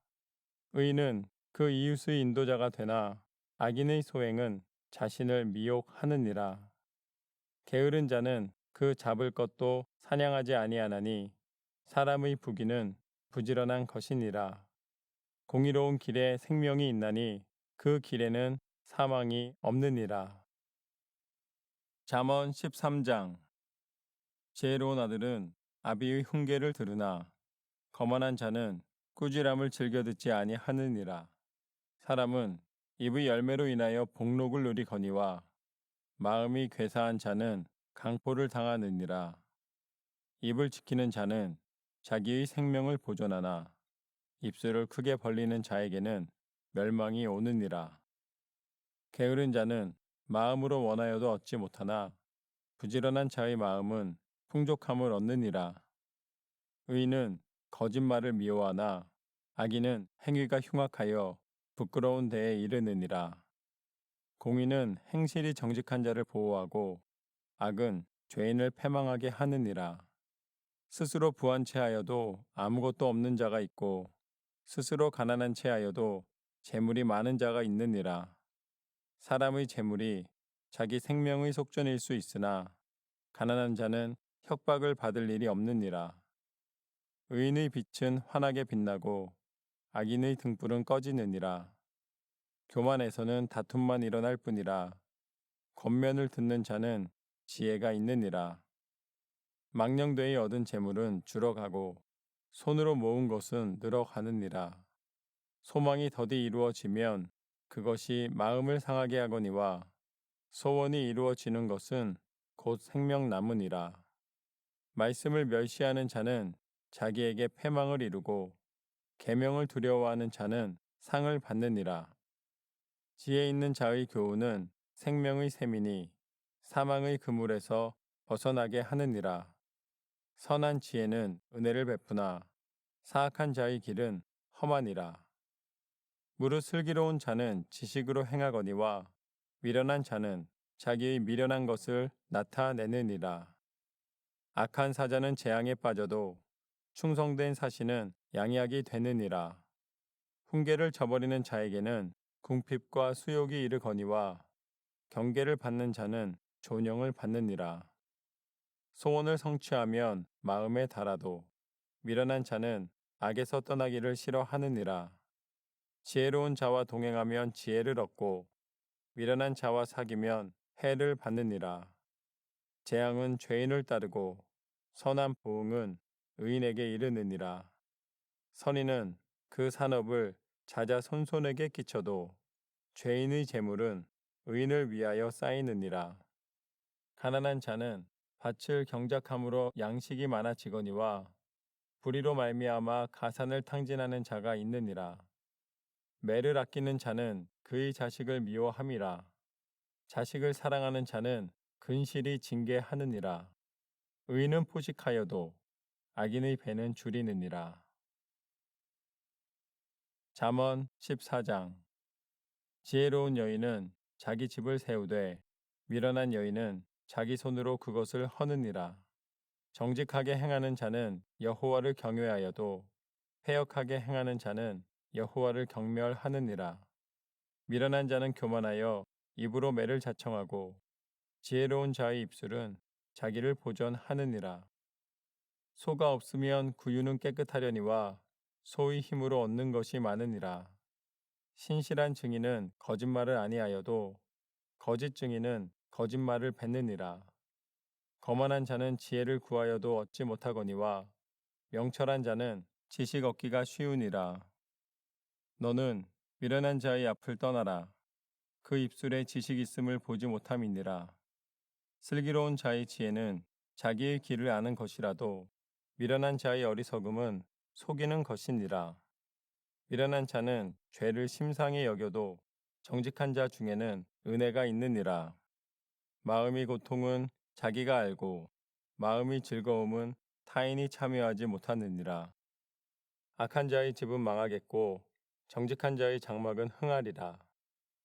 의인은 그 이웃의 인도자가 되나 악인의 소행은 자신을 미혹하느니라. 게으른 자는 그 잡을 것도 사냥하지 아니하나니 사람의 부귀는 부지런한 것이니라. 공의로운 길에 생명이 있나니 그 길에는 사망이 없느니라. 잠언 13장. 지혜로운 아들은 아비의 훈계를 들으나 거만한 자는 꾸지람을 즐겨 듣지 아니하느니라. 사람은 입의 열매로 인하여 복록을 누리거니와 마음이 괴사한 자는 강포를 당하느니라. 입을 지키는 자는 자기의 생명을 보존하나 입술을 크게 벌리는 자에게는 멸망이 오느니라. 게으른 자는 마음으로 원하여도 얻지 못하나 부지런한 자의 마음은 풍족함을 얻느니라. 의인은 거짓말을 미워하나 악인은 행위가 흉악하여 부끄러운 데에 이르느니라. 공의는 행실이 정직한 자를 보호하고 악은 죄인을 패망하게 하느니라. 스스로 부한 채하여도 아무것도 없는 자가 있고 스스로 가난한 채하여도 재물이 많은 자가 있느니라. 사람의 재물이 자기 생명의 속전일 수 있으나 가난한 자는 협박을 받을 일이 없느니라. 의인의 빛은 환하게 빛나고 악인의 등불은 꺼지느니라. 교만에서는 다툼만 일어날 뿐이라 권면을 듣는 자는 지혜가 있느니라. 망령되이 얻은 재물은 줄어가고 손으로 모은 것은 늘어가느니라. 소망이 더디 이루어지면 그것이 마음을 상하게 하거니와 소원이 이루어지는 것은 곧 생명 나무니라. 말씀을 멸시하는 자는 자기에게 패망을 이루고 계명을 두려워하는 자는 상을 받느니라. 지혜 있는 자의 교훈은 생명의 샘이니 사망의 그물에서 벗어나게 하느니라. 선한 지혜는 은혜를 베푸나 사악한 자의 길은 험하니라. 무릇 슬기로운 자는 지식으로 행하거니와 미련한 자는 자기의 미련한 것을 나타내느니라. 악한 사자는 재앙에 빠져도 충성된 사신은 양약이 되느니라. 훈계를 저버리는 자에게는 궁핍과 수욕이 이르거니와 경계를 받는 자는 존영을 받느니라. 소원을 성취하면 마음에 달아도 미련한 자는 악에서 떠나기를 싫어하느니라. 지혜로운 자와 동행하면 지혜를 얻고 미련한 자와 사귀면 해를 받느니라. 재앙은 죄인을 따르고 선한 보응은 의인에게 이르느니라. 선인은 그 산업을 자자손손에게 끼쳐도 죄인의 재물은 의인을 위하여 쌓이느니라. 가난한 자는 밭을 경작함으로 양식이 많아지거니와 불의로 말미암아 가산을 탕진하는 자가 있느니라. 매를 아끼는 자는 그의 자식을 미워함이라. 자식을 사랑하는 자는 근실이 징계하느니라. 의인은 포식하여도 악인의 배는 줄이느니라. 잠언 14장. 지혜로운 여인은 자기 집을 세우되 미련한 여인은 자기 손으로 그것을 허느니라. 정직하게 행하는 자는 여호와를 경외하여도 패역하게 행하는 자는 여호와를 경멸하느니라. 미련한 자는 교만하여 입으로 매를 자청하고 지혜로운 자의 입술은 자기를 보전하느니라. 소가 없으면 구유는 깨끗하려니와 소의 힘으로 얻는 것이 많으니라. 신실한 증인은 거짓말을 아니하여도 거짓 증인은 거짓말을 뱉느니라. 거만한 자는 지혜를 구하여도 얻지 못하거니와 명철한 자는 지식 얻기가 쉬우니라. 너는 미련한 자의 앞을 떠나라. 그 입술에 지식 있음을 보지 못함이니라. 슬기로운 자의 지혜는 자기의 길을 아는 것이라도 미련한 자의 어리석음은 속이는 것이니라. 미련한 자는 죄를 심상히 여겨도 정직한 자 중에는 은혜가 있느니라. 마음이 고통은 자기가 알고 마음이 즐거움은 타인이 참여하지 못하느니라. 악한 자의 집은 망하겠고 정직한 자의 장막은 흥하리라.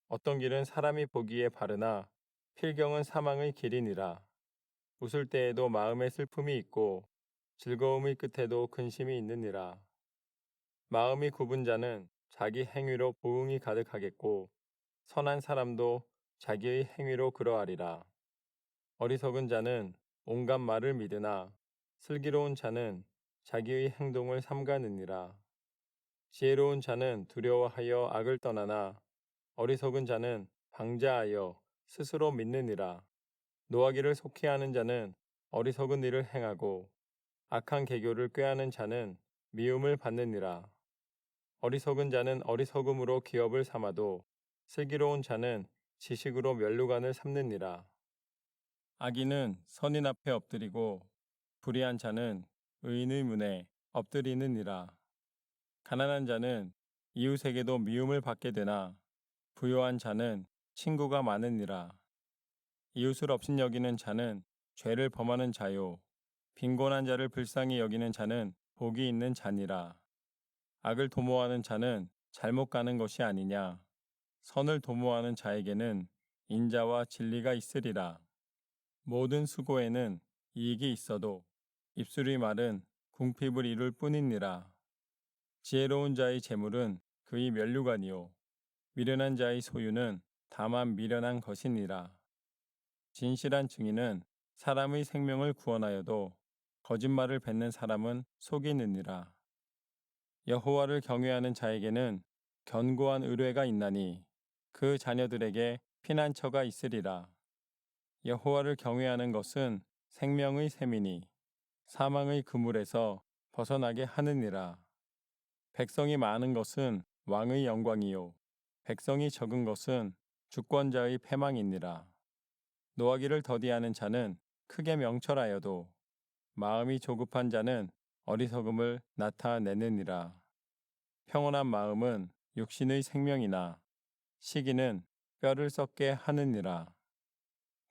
어떤 길은 사람이 보기에 바르나 필경은 사망의 길이니라. 웃을 때에도 마음에 슬픔이 있고 즐거움의 끝에도 근심이 있느니라. 마음이 굽은 자는 자기 행위로 보응이 가득하겠고 선한 사람도 자기의 행위로 그러하리라. 어리석은 자는 온갖 말을 믿으나 슬기로운 자는 자기의 행동을 삼가느니라. 지혜로운 자는 두려워하여 악을 떠나나 어리석은 자는 방자하여 스스로 믿느니라. 노하기를 속히 하는 자는 어리석은 일을 행하고 악한 계교를 꾀하는 자는 미움을 받느니라. 어리석은 자는 어리석음으로 기업을 삼아도 슬기로운 자는 지식으로 면류관을 삼느니라. 악인은 선인 앞에 엎드리고 불의한 자는 의인의 문에 엎드리느니라. 가난한 자는 이웃에게도 미움을 받게 되나 부요한 자는 친구가 많으니라. 이웃을 업신여기는 자는 죄를 범하는 자요 빈곤한 자를 불쌍히 여기는 자는 복이 있는 자니라. 악을 도모하는 자는 잘못 가는 것이 아니냐. 선을 도모하는 자에게는 인자와 진리가 있으리라. 모든 수고에는 이익이 있어도 입술의 말은 궁핍을 이룰 뿐이니라. 지혜로운 자의 재물은 그의 면류관이요 미련한 자의 소유는 다만 미련한 것이니라. 진실한 증인은 사람의 생명을 구원하여도 거짓말을 뱉는 사람은 속이느니라. 여호와를 경외하는 자에게는 견고한 의뢰가 있나니 그 자녀들에게 피난처가 있으리라. 여호와를 경외하는 것은 생명의 샘이니 사망의 그물에서 벗어나게 하느니라. 백성이 많은 것은 왕의 영광이요 백성이 적은 것은 주권자의 패망이니라. 노하기를 더디하는 자는 크게 명철하여도 마음이 조급한 자는 어리석음을 나타내느니라. 평온한 마음은 육신의 생명이나 시기는 뼈를 썩게 하느니라.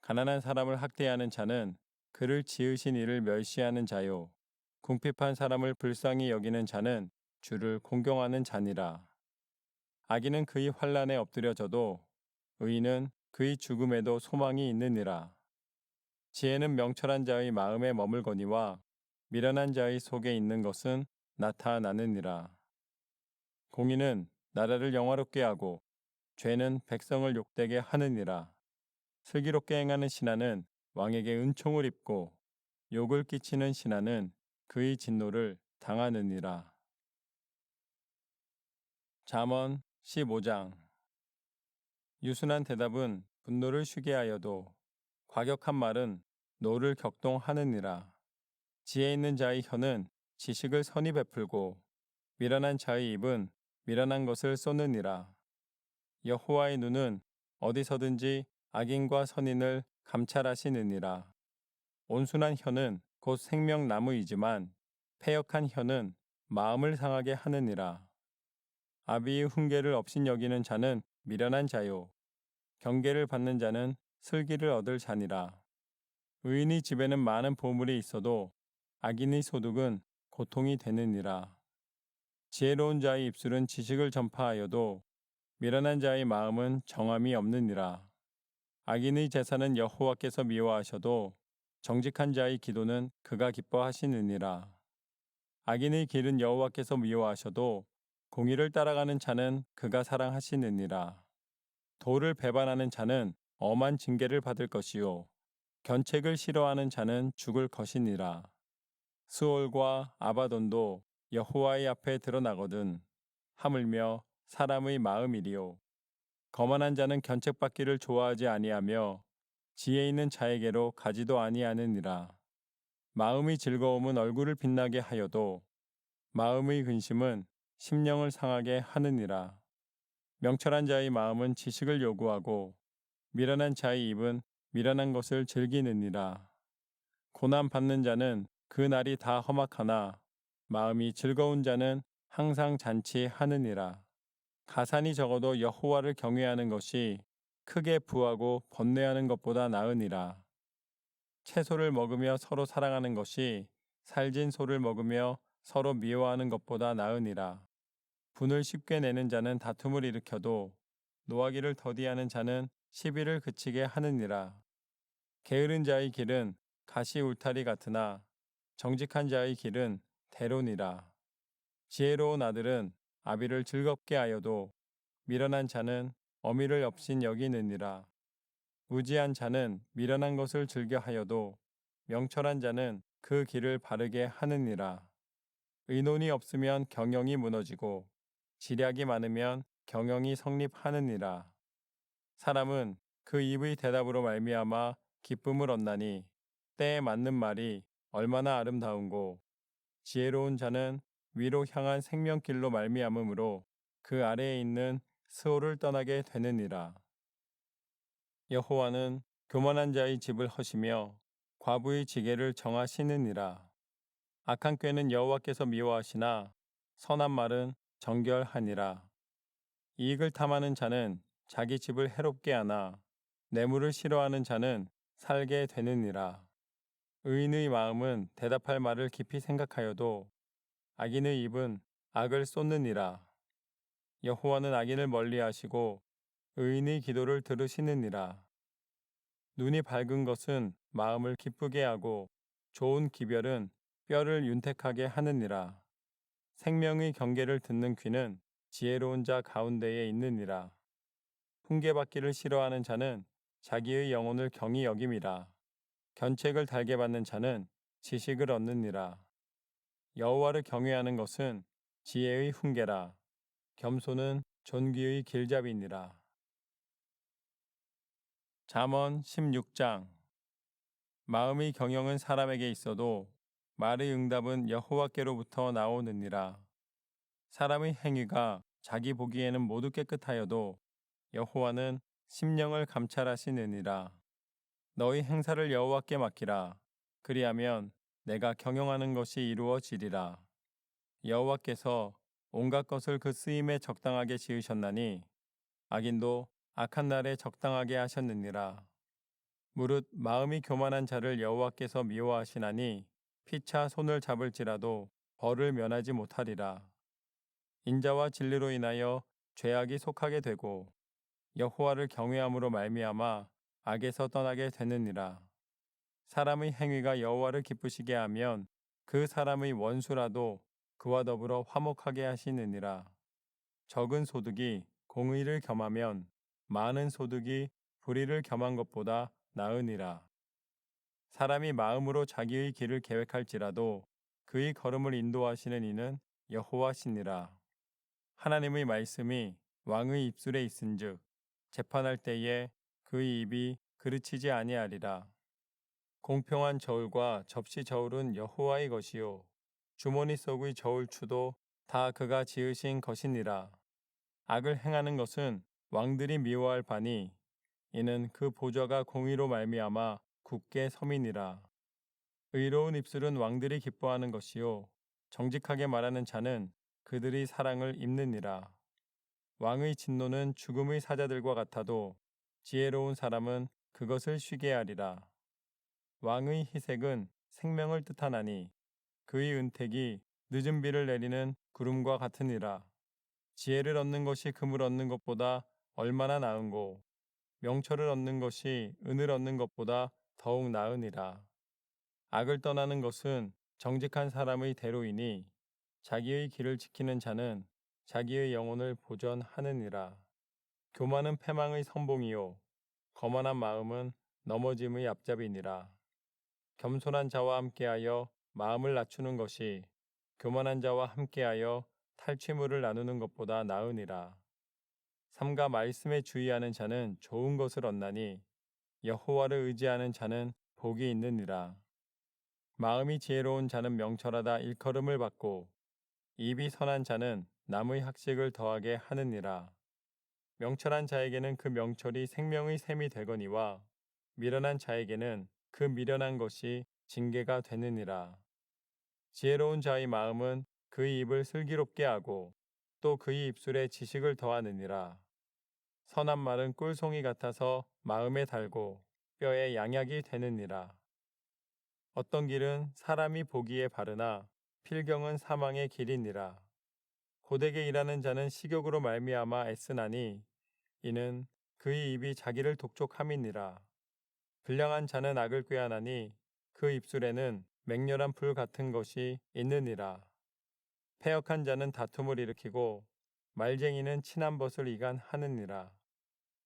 가난한 사람을 학대하는 자는 그를 지으신 이를 멸시하는 자요. 궁핍한 사람을 불쌍히 여기는 자는 주를 공경하는 자니라. 악인은 그의 환난에 엎드려져도 의인은 그의 죽음에도 소망이 있느니라. 지혜는 명철한 자의 마음에 머물거니와 미련한 자의 속에 있는 것은 나타나느니라. 공의는 나라를 영화롭게 하고 죄는 백성을 욕되게 하느니라. 슬기롭게 행하는 신하는 왕에게 은총을 입고 욕을 끼치는 신하는 그의 진노를 당하느니라. 잠언 15장. 유순한 대답은 분노를 쉬게 하여도 과격한 말은 노를 격동하느니라. 지혜 있는 자의 혀는 지식을 선히 베풀고 미련한 자의 입은 미련한 것을 쏟느니라. 여호와의 눈은 어디서든지 악인과 선인을 감찰하시느니라. 온순한 혀는 곧 생명나무이지만 패역한 혀는 마음을 상하게 하느니라. 아비의 훈계를 업신여기는 자는 미련한 자요 경계를 받는 자는 슬기를 얻을 자니라. 의인의 집에는 많은 보물이 있어도 악인의 소득은 고통이 되느니라. 지혜로운 자의 입술은 지식을 전파하여도 미련한 자의 마음은 정함이 없느니라. 악인의 제사는 여호와께서 미워하셔도 정직한 자의 기도는 그가 기뻐하시느니라. 악인의 길은 여호와께서 미워하셔도 공의를 따라가는 자는 그가 사랑하시느니라. 도를 배반하는 자는 엄한 징계를 받을 것이요 견책을 싫어하는 자는 죽을 것이니라. 스올과 아바돈도 여호와의 앞에 드러나거든 하물며 사람의 마음이리요. 거만한 자는 견책받기를 좋아하지 아니하며 지혜 있는 자에게로 가지도 아니하느니라. 마음의 즐거움은 얼굴을 빛나게 하여도 마음의 근심은 심령을 상하게 하느니라. 명철한 자의 마음은 지식을 요구하고 미련한 자의 입은 미련한 것을 즐기느니라. 고난 받는 자는 그 날이 다 험악하나 마음이 즐거운 자는 항상 잔치하느니라. 가산이 적어도 여호와를 경외하는 것이 크게 부하고 번뇌하는 것보다 나으니라. 채소를 먹으며 서로 사랑하는 것이 살진 소를 먹으며 서로 미워하는 것보다 나으니라. 분을 쉽게 내는 자는 다툼을 일으켜도 노하기를 더디하는 자는 시비를 그치게 하느니라. 게으른 자의 길은 가시 울타리 같으나 정직한 자의 길은 대론이라. 지혜로운 아들은 아비를 즐겁게 하여도 미련한 자는 어미를 업신 여기느니라. 무지한 자는 미련한 것을 즐겨 하여도 명철한 자는 그 길을 바르게 하느니라. 의논이 없으면 경영이 무너지고 지략이 많으면 경영이 성립하느니라. 사람은 그 입의 대답으로 말미암아 기쁨을 얻나니 때에 맞는 말이 얼마나 아름다운고 지혜로운 자는 위로 향한 생명길로 말미암음으로 그 아래에 있는 스올을 떠나게 되느니라. 여호와는 교만한 자의 집을 허시며 과부의 지게를 정하시느니라. 악한 꾀는 여호와께서 미워하시나 선한 말은 정결하니라. 이익을 탐하는 자는 자기 집을 해롭게 하나 뇌물을 싫어하는 자는 살게 되느니라. 의인의 마음은 대답할 말을 깊이 생각하여도 악인의 입은 악을 쏟느니라. 여호와는 악인을 멀리하시고 의인의 기도를 들으시느니라. 눈이 밝은 것은 마음을 기쁘게 하고 좋은 기별은 뼈를 윤택하게 하느니라. 생명의 경계를 듣는 귀는 지혜로운 자 가운데에 있느니라. 훈계받기를 싫어하는 자는 자기의 영혼을 경히 여김이라. 견책을 달게 받는 자는 지식을 얻느니라. 여호와를 경외하는 것은 지혜의 훈계라. 겸손은 존귀의 길잡이니라. 잠언 16장. 마음의 경영은 사람에게 있어도 말의 응답은 여호와께로부터 나오느니라. 사람의 행위가 자기 보기에는 모두 깨끗하여도 여호와는 심령을 감찰하시느니라. 너희 행사를 여호와께 맡기라. 그리하면 내가 경영하는 것이 이루어지리라. 여호와께서 온갖 것을 그 쓰임에 적당하게 지으셨나니 악인도 악한 날에 적당하게 하셨느니라. 무릇 마음이 교만한 자를 여호와께서 미워하시나니 피차 손을 잡을지라도 벌을 면하지 못하리라. 인자와 진리로 인하여 죄악이 속하게 되고 여호와를 경외함으로 말미암아 악에서 떠나게 되느니라. 사람의 행위가 여호와를 기쁘시게 하면 그 사람의 원수라도 그와 더불어 화목하게 하시느니라. 적은 소득이 공의를 겸하면 많은 소득이 불의를 겸한 것보다 나으니라. 사람이 마음으로 자기의 길을 계획할지라도 그의 걸음을 인도하시는 이는 여호와시니라. 하나님의 말씀이 왕의 입술에 있은즉 재판할 때에 그의 입이 그르치지 아니하리라. 공평한 저울과 접시 저울은 여호와의 것이요 주머니 속의 저울추도 다 그가 지으신 것이니라. 악을 행하는 것은 왕들이 미워할 바니 이는 그 보좌가 공의로 말미암아 굳게 섬이니라. 의로운 입술은 왕들이 기뻐하는 것이요 정직하게 말하는 자는 그들이 사랑을 입느니라. 왕의 진노는 죽음의 사자들과 같아도 지혜로운 사람은 그것을 쉬게 하리라. 왕의 희색은 생명을 뜻하나니 그의 은택이 늦은 비를 내리는 구름과 같으니라. 지혜를 얻는 것이 금을 얻는 것보다 얼마나 나은고 명철을 얻는 것이 은을 얻는 것보다 더욱 나으니라. 악을 떠나는 것은 정직한 사람의 대로이니 자기의 길을 지키는 자는 자기의 영혼을 보전하느니라. 교만은 패망의 선봉이요 거만한 마음은 넘어짐의 앞잡이니라. 겸손한 자와 함께하여 마음을 낮추는 것이 교만한 자와 함께하여 탈취물을 나누는 것보다 나으니라. 삼가 말씀에 주의하는 자는 좋은 것을 얻나니 여호와를 의지하는 자는 복이 있느니라. 마음이 지혜로운 자는 명철하다 일컬음을 받고 입이 선한 자는 남의 학식을 더하게 하느니라. 명철한 자에게는 그 명철이 생명의 샘이 되거니와 미련한 자에게는 그 미련한 것이 징계가 되느니라. 지혜로운 자의 마음은 그의 입을 슬기롭게 하고 또 그의 입술에 지식을 더하느니라. 선한 말은 꿀송이 같아서 마음에 달고 뼈에 양약이 되느니라. 어떤 길은 사람이 보기에 바르나 필경은 사망의 길이니라. 고되게 일하는 자는 식욕으로 말미암아 애쓰나니 이는 그의 입이 자기를 독촉함이니라. 불량한 자는 악을 꾀하나니 그 입술에는 맹렬한 불 같은 것이 있느니라. 패역한 자는 다툼을 일으키고 말쟁이는 친한 벗을 이간하느니라.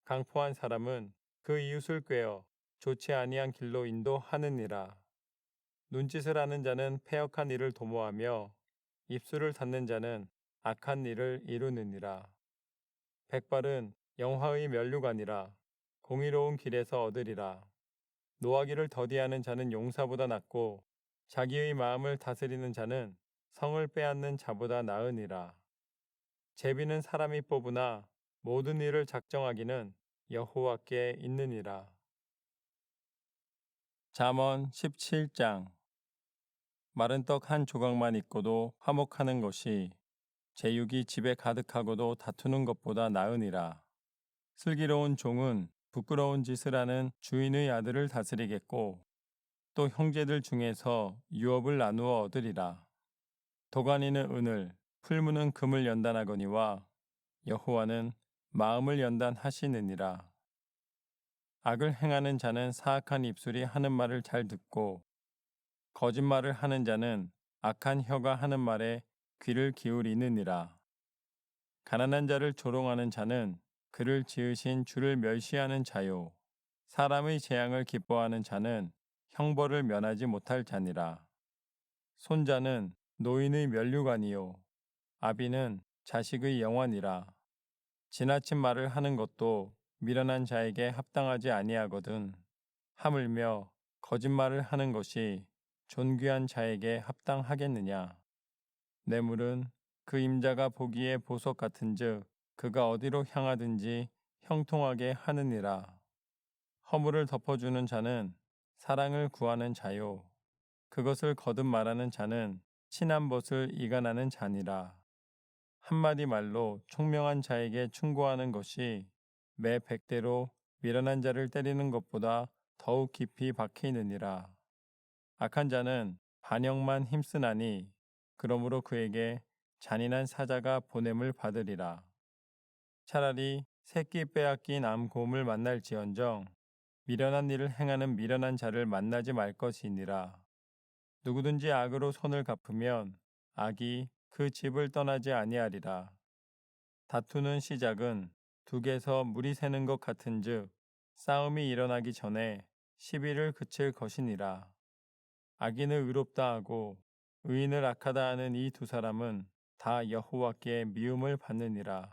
강포한 사람은 그 이웃을 꾀어 좋지 아니한 길로 인도하느니라. 눈짓을 하는 자는 패역한 일을 도모하며 입술을 닫는 자는 악한 일을 이루느니라. 백발은 영화의 면류관이라 공의로운 길에서 얻으리라. 노하기를 더디하는 자는 용사보다 낫고 자기의 마음을 다스리는 자는 성을 빼앗는 자보다 나으니라. 제비는 사람이 뽑으나 모든 일을 작정하기는 여호와께 있느니라. 잠언 17장. 마른 떡 한 조각만 있고도 화목하는 것이 제육이 집에 가득하고도 다투는 것보다 나으니라. 슬기로운 종은 부끄러운 짓을 하는 주인의 아들을 다스리겠고 또 형제들 중에서 유업을 나누어 얻으리라. 도가니는 은을 풀무는 금을 연단하거니와 여호와는 마음을 연단하시느니라. 악을 행하는 자는 사악한 입술이 하는 말을 잘 듣고 거짓말을 하는 자는 악한 혀가 하는 말에 귀를 기울이느니라. 가난한 자를 조롱하는 자는 그를 지으신 주를 멸시하는 자요. 사람의 재앙을 기뻐하는 자는 형벌을 면하지 못할 자니라. 손자는 노인의 면류관이요 아비는 자식의 영환이라. 지나친 말을 하는 것도 미련한 자에게 합당하지 아니하거든. 하물며 거짓말을 하는 것이 존귀한 자에게 합당하겠느냐? 뇌물은 그 임자가 보기에 보석 같은즉 그가 어디로 향하든지 형통하게 하느니라. 허물을 덮어주는 자는 사랑을 구하는 자요. 그것을 거듭 말하는 자는 친한 벗을 이간하는 자니라. 한마디 말로 총명한 자에게 충고하는 것이 매 100대로 미련한 자를 때리는 것보다 더욱 깊이 박히느니라. 악한 자는 반역만 힘쓰나니 그러므로 그에게 잔인한 사자가 보냄을 받으리라. 차라리 새끼 빼앗긴 암곰을 만날지언정 미련한 일을 행하는 미련한 자를 만나지 말 것이니라. 누구든지 악으로 손을 갚으면 악이 그 집을 떠나지 아니하리라. 다투는 시작은 둑에서 물이 새는 것 같은즉 싸움이 일어나기 전에 시비를 그칠 것이니라. 악인을 의롭다 하고 의인을 악하다 하는 이 두 사람은 다 여호와께 미움을 받느니라.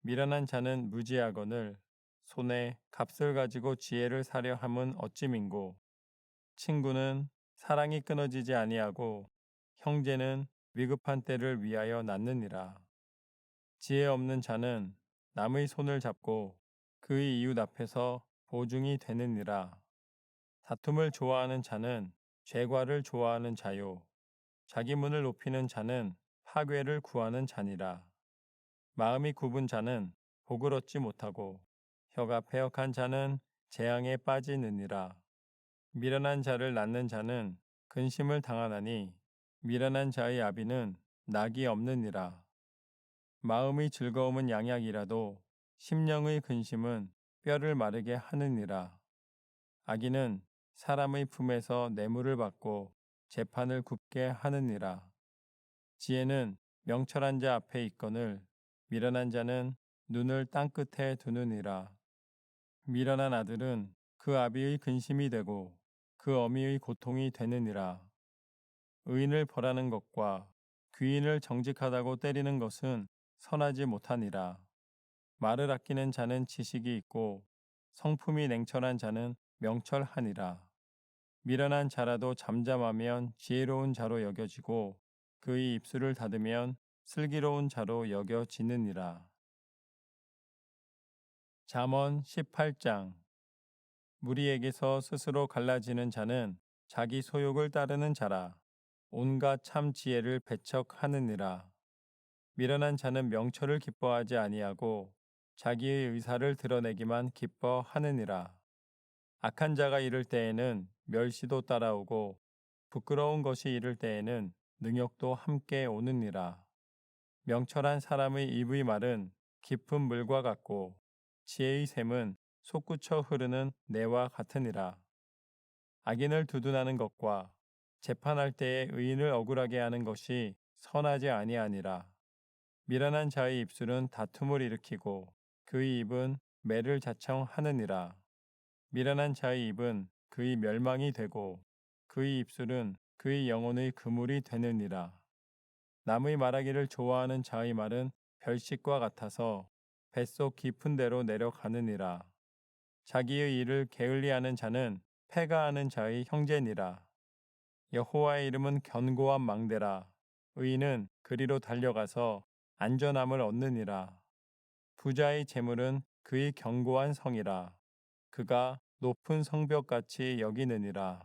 미련한 자는 무지하거늘 손에 값을 가지고 지혜를 사려 함은 어찌민고. 친구는 사랑이 끊어지지 아니하고 형제는 위급한 때를 위하여 낳느니라. 지혜 없는 자는 남의 손을 잡고 그의 이웃 앞에서 보증이 되느니라. 다툼을 좋아하는 자는 죄과를 좋아하는 자요. 자기 문을 높이는 자는 파괴를 구하는 자니라. 마음이 굽은 자는 복을 얻지 못하고 혀가 패역한 자는 재앙에 빠지느니라. 미련한 자를 낳는 자는 근심을 당하나니 미련한 자의 아비는 낙이 없느니라. 마음의 즐거움은 양약이라도 심령의 근심은 뼈를 마르게 하느니라. 악인은 사람의 품에서 뇌물을 받고 재판을 굽게 하느니라. 지혜는 명철한 자 앞에 있거늘 미련한 자는 눈을 땅끝에 두느니라. 미련한 아들은 그 아비의 근심이 되고 그 어미의 고통이 되느니라. 의인을 벌하는 것과 귀인을 정직하다고 때리는 것은 선하지 못하니라. 말을 아끼는 자는 지식이 있고 성품이 냉철한 자는 명철하니라. 미련한 자라도 잠잠하면 지혜로운 자로 여겨지고 그의 입술을 닫으면 슬기로운 자로 여겨지느니라. 잠언 18장. 무리에게서 스스로 갈라지는 자는 자기 소욕을 따르는 자라. 온갖 참 지혜를 배척하느니라. 미련한 자는 명철을 기뻐하지 아니하고 자기의 의사를 드러내기만 기뻐하느니라. 악한 자가 이를 때에는 멸시도 따라오고 부끄러운 것이 이를 때에는 능욕도 함께 오느니라. 명철한 사람의 입의 말은 깊은 물과 같고 지혜의 샘은 솟구쳐 흐르는 내와 같으니라. 악인을 두둔하는 것과 재판할 때에 의인을 억울하게 하는 것이 선하지 아니하니라. 미련한 자의 입술은 다툼을 일으키고 그의 입은 매를 자청하느니라. 미련한 자의 입은 그의 멸망이 되고 그의 입술은 그의 영혼의 그물이 되느니라. 남의 말하기를 좋아하는 자의 말은 별식과 같아서 뱃속 깊은 데로 내려가느니라. 자기의 일을 게을리하는 자는 패가하는 자의 형제니라. 여호와의 이름은 견고한 망대라. 의인은 그리로 달려가서 안전함을 얻느니라. 부자의 재물은 그의 견고한 성이라. 그가 높은 성벽같이 여기느니라.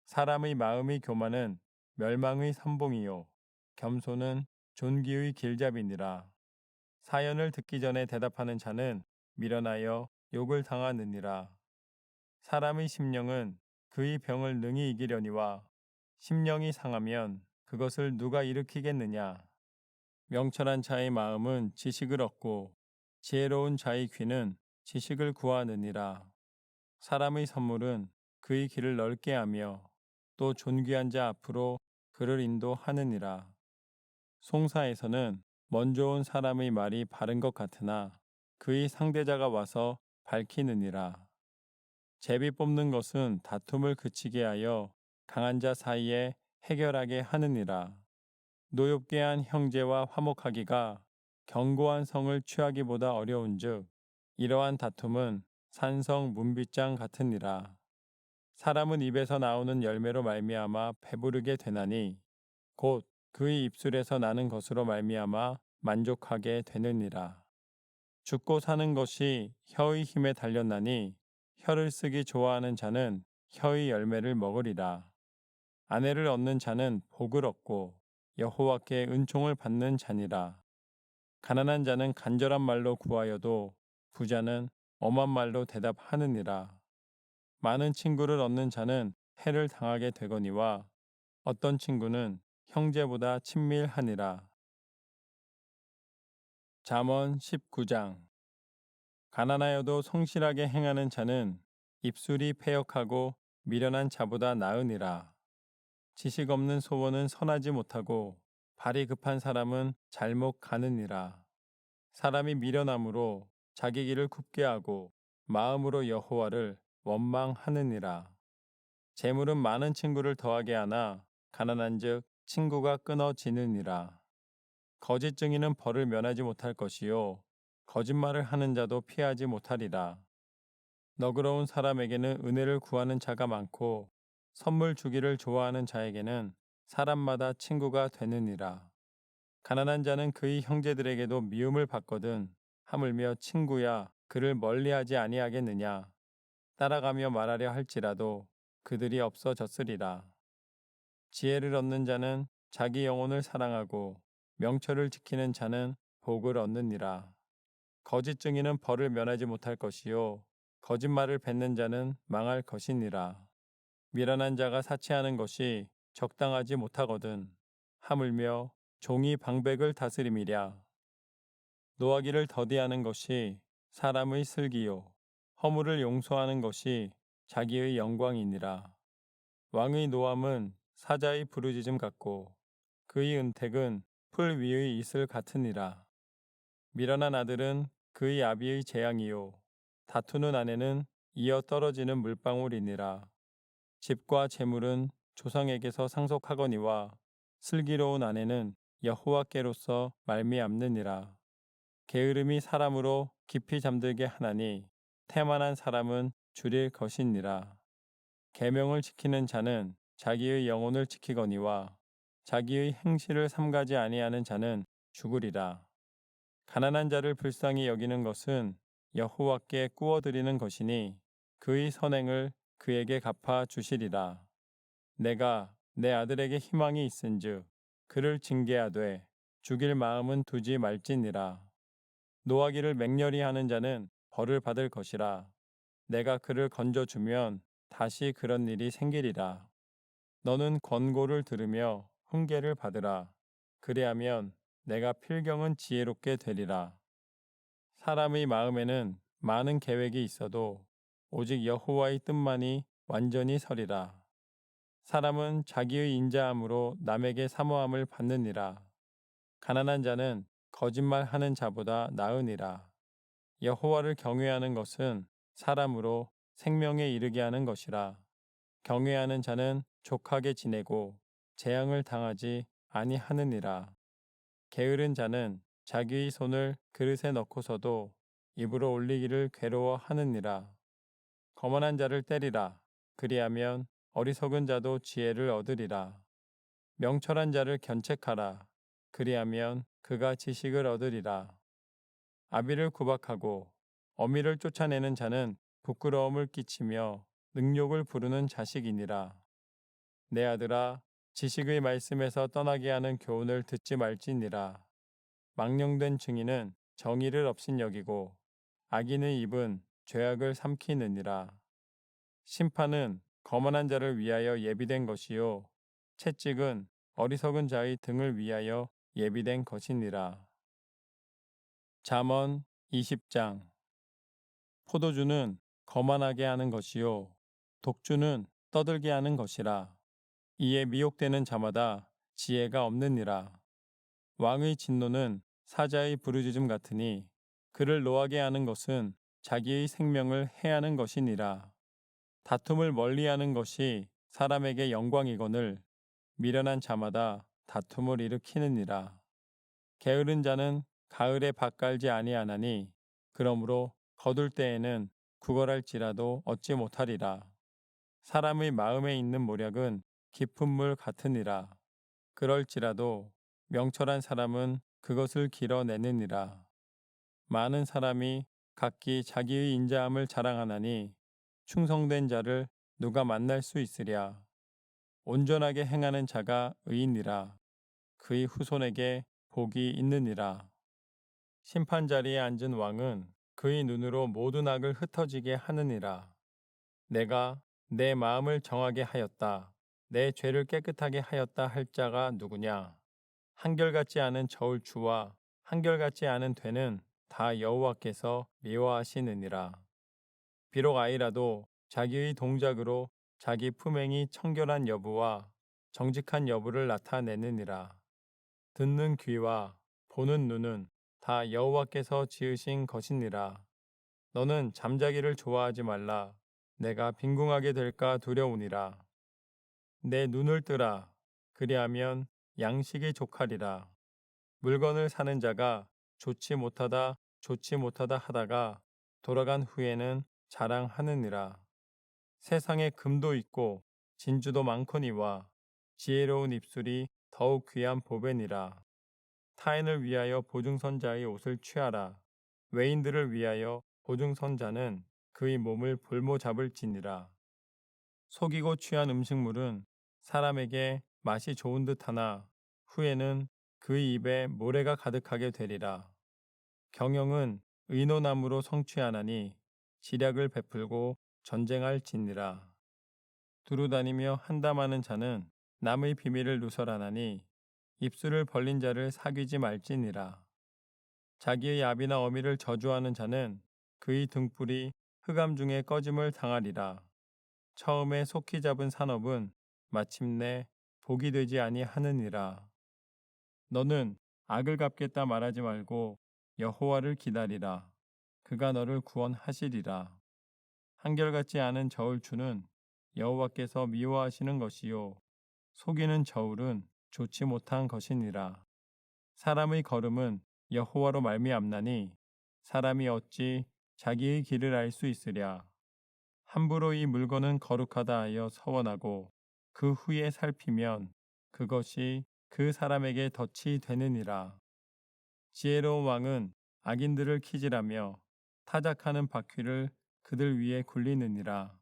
사람의 마음의 교만은 멸망의 선봉이요 겸손은 존귀의 길잡이니라. 사연을 듣기 전에 대답하는 자는 미련하여 욕을 당하느니라. 사람의 심령은 그의 병을 능히 이기려니와 심령이 상하면 그것을 누가 일으키겠느냐. 명철한 자의 마음은 지식을 얻고 지혜로운 자의 귀는 지식을 구하느니라. 사람의 선물은 그의 길을 넓게 하며 또 존귀한 자 앞으로 그를 인도하느니라. 송사에서는 먼저 온 사람의 말이 바른 것 같으나 그의 상대자가 와서 밝히느니라. 제비 뽑는 것은 다툼을 그치게 하여 강한 자 사이에 해결하게 하느니라. 노엽게 한 형제와 화목하기가 견고한 성을 취하기보다 어려운즉 이러한 다툼은 산성 문빗장 같으니라. 사람은 입에서 나오는 열매로 말미암아 배부르게 되나니 곧 그의 입술에서 나는 것으로 말미암아 만족하게 되느니라. 죽고 사는 것이 혀의 힘에 달렸나니 혀를 쓰기 좋아하는 자는 혀의 열매를 먹으리라. 아내를 얻는 자는 복을 얻고 여호와께 은총을 받는 자니라. 가난한 자는 간절한 말로 구하여도 부자는 엄한 말로 대답하느니라. 많은 친구를 얻는 자는 해를 당하게 되거니와 어떤 친구는 형제보다 친밀하니라. 잠언 19장. 가난하여도 성실하게 행하는 자는 입술이 패역하고 미련한 자보다 나으니라. 지식 없는 소원은 선하지 못하고 발이 급한 사람은 잘못 가느니라. 사람이 미련함으로 자기 길을 굽게 하고 마음으로 여호와를 원망하느니라. 재물은 많은 친구를 더하게 하나 가난한즉 친구가 끊어지느니라. 거짓 증인은 벌을 면하지 못할 것이요 거짓말을 하는 자도 피하지 못하리라. 너그러운 사람에게는 은혜를 구하는 자가 많고 선물 주기를 좋아하는 자에게는 사람마다 친구가 되느니라. 가난한 자는 그의 형제들에게도 미움을 받거든 하물며 친구야 그를 멀리하지 아니하겠느냐. 따라가며 말하려 할지라도 그들이 없어졌으리라. 지혜를 얻는 자는 자기 영혼을 사랑하고 명철을 지키는 자는 복을 얻느니라. 거짓 증인은 벌을 면하지 못할 것이요 거짓말을 뱉는 자는 망할 것이니라. 미련한 자가 사치하는 것이 적당하지 못하거든 하물며 종이 방백을 다스림이랴. 노하기를 더디하는 것이 사람의 슬기요 허물을 용서하는 것이 자기의 영광이니라. 왕의 노함은 사자의 부르짖음 같고 그의 은택은 풀 위의 이슬 같으니라. 미련한 아들은 그의 아비의 재앙이요 다투는 아내는 이어 떨어지는 물방울이니라. 집과 재물은 조상에게서 상속하거니와 슬기로운 아내는 여호와께로서 말미암느니라. 게으름이 사람으로 깊이 잠들게 하나니 태만한 사람은 줄일 것이니라. 계명을 지키는 자는 자기의 영혼을 지키거니와 자기의 행실을 삼가지 아니하는 자는 죽으리라. 가난한 자를 불쌍히 여기는 것은 여호와께 꾸어드리는 것이니 그의 선행을 그에게 갚아 주시리라. 내가 내 아들에게 희망이 있은즉 그를 징계하되 죽일 마음은 두지 말지니라. 노하기를 맹렬히 하는 자는 벌을 받을 것이라. 내가 그를 건져주면 다시 그런 일이 생기리라. 너는 권고를 들으며 훈계를 받으라. 그리하면 내가 필경은 지혜롭게 되리라. 사람의 마음에는 많은 계획이 있어도 오직 여호와의 뜻만이 완전히 서리라. 사람은 자기의 인자함으로 남에게 사모함을 받느니라. 가난한 자는 거짓말하는 자보다 나으니라. 여호와를 경외하는 것은 사람으로 생명에 이르게 하는 것이라. 경외하는 자는 족하게 지내고 재앙을 당하지 아니하느니라. 게으른 자는 자기의 손을 그릇에 넣고서도 입으로 올리기를 괴로워하느니라. 거만한 자를 때리라. 그리하면 어리석은 자도 지혜를 얻으리라. 명철한 자를 견책하라. 그리하면 그가 지식을 얻으리라. 아비를 구박하고 어미를 쫓아내는 자는 부끄러움을 끼치며 능욕을 부르는 자식이니라. 내 아들아, 지식의 말씀에서 떠나게 하는 교훈을 듣지 말지니라. 망령된 증인은 정의를 업신여기고 악인의 입은 죄악을 삼키느니라. 심판은 거만한 자를 위하여 예비된 것이요 채찍은 어리석은 자의 등을 위하여 예비된 것이니라. 잠언 20장. 포도주는 거만하게 하는 것이요 독주는 떠들게 하는 것이라. 이에 미혹되는 자마다 지혜가 없느니라. 왕의 진노는 사자의 부르짖음 같으니 그를 노하게 하는 것은 자기의 생명을 해하는 것이니라. 다툼을 멀리하는 것이 사람에게 영광이거늘 미련한 자마다 다툼을 일으키느니라. 게으른 자는 가을에 밭 갈지 아니하나니 그러므로 거둘 때에는 구걸할지라도 얻지 못하리라. 사람의 마음에 있는 모략은 깊은 물 같으니라. 그럴지라도 명철한 사람은 그것을 길어내느니라. 많은 사람이 각기 자기의 인자함을 자랑하나니 충성된 자를 누가 만날 수 있으랴. 온전하게 행하는 자가 의인이라. 그의 후손에게 복이 있느니라. 심판 자리에 앉은 왕은 그의 눈으로 모든 악을 흩어지게 하느니라. 내가 내 마음을 정하게 하였다. 내 죄를 깨끗하게 하였다 할 자가 누구냐? 한결같지 않은 저울추와 한결같지 않은 되는 다 여호와께서 미워하시느니라. 비록 아이라도 자기의 동작으로 자기 품행이 청결한 여부와 정직한 여부를 나타내느니라. 듣는 귀와 보는 눈은 다 여호와께서 지으신 것이니라. 너는 잠자기를 좋아하지 말라. 내가 빈궁하게 될까 두려우니라. 내 눈을 뜨라. 그리하면 양식이 족하리라. 물건을 사는 자가 좋지 못하다 하다가 돌아간 후에는 자랑하느니라. 세상에 금도 있고 진주도 많거니와 지혜로운 입술이 더욱 귀한 보배니라. 타인을 위하여 보증선자의 옷을 취하라. 외인들을 위하여 보증선자는 그의 몸을 볼모 잡을지니라. 속이고 취한 음식물은 사람에게 맛이 좋은 듯하나 후에는 그의 입에 모래가 가득하게 되리라. 경영은 의논함으로 성취하나니 지략을 베풀고 전쟁할지니라. 두루다니며 한담하는 자는 남의 비밀을 누설하나니 입술을 벌린 자를 사귀지 말지니라. 자기의 아비나 어미를 저주하는 자는 그의 등불이 흑암 중에 꺼짐을 당하리라. 처음에 속히 잡은 산업은 마침내 복이 되지 아니하느니라. 너는 악을 갚겠다 말하지 말고 여호와를 기다리라. 그가 너를 구원하시리라. 한결같지 않은 저울추는 여호와께서 미워하시는 것이요 속이는 저울은 좋지 못한 것이니라. 사람의 걸음은 여호와로 말미암나니 사람이 어찌 자기의 길을 알 수 있으랴. 함부로 이 물건은 거룩하다 하여 서원하고 그 후에 살피면 그것이 그 사람에게 덫이 되느니라. 지혜로운 왕은 악인들을 키질하며 타작하는 바퀴를 그들 위에 굴리느니라.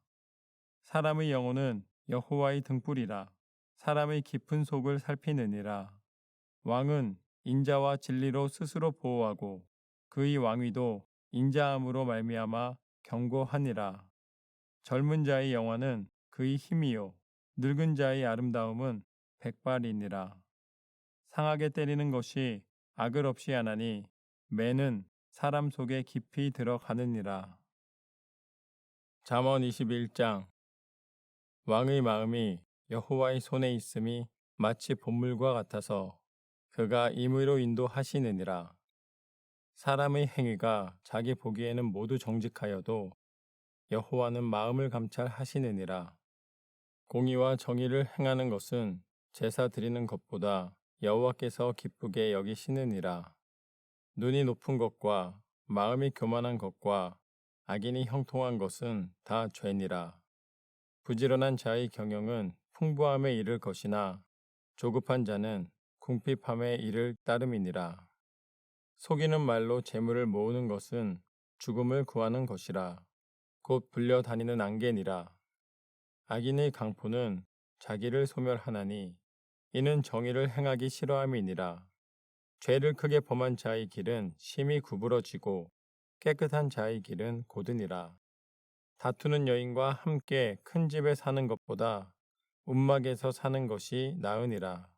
사람의 영혼은 여호와의 등불이라. 사람의 깊은 속을 살피느니라. 왕은 인자와 진리로 스스로 보호하고 그의 왕위도 인자함으로 말미암아 경고하니라. 젊은 자의 영화는 그의 힘이요 늙은 자의 아름다움은 백발이니라. 상하게 때리는 것이 악을 없이 하나니 매는 사람 속에 깊이 들어가느니라. 잠언 21장. 왕의 마음이 여호와의 손에 있음이 마치 본물과 같아서 그가 임의로 인도하시느니라. 사람의 행위가 자기 보기에는 모두 정직하여도 여호와는 마음을 감찰하시느니라. 공의와 정의를 행하는 것은 제사 드리는 것보다 여호와께서 기쁘게 여기시느니라. 눈이 높은 것과 마음이 교만한 것과 악인이 형통한 것은 다 죄니라. 부지런한 자의 경영은 풍부함에 이를 것이나 조급한 자는 궁핍함에 이를 따름이니라. 속이는 말로 재물을 모으는 것은 죽음을 구하는 것이라. 곧 불려다니는 안개니라. 악인의 강포는 자기를 소멸하나니 이는 정의를 행하기 싫어함이니라. 죄를 크게 범한 자의 길은 심히 구부러지고 깨끗한 자의 길은 고드니라. 다투는 여인과 함께 큰 집에 사는 것보다 움막에서 사는 것이 나으니라.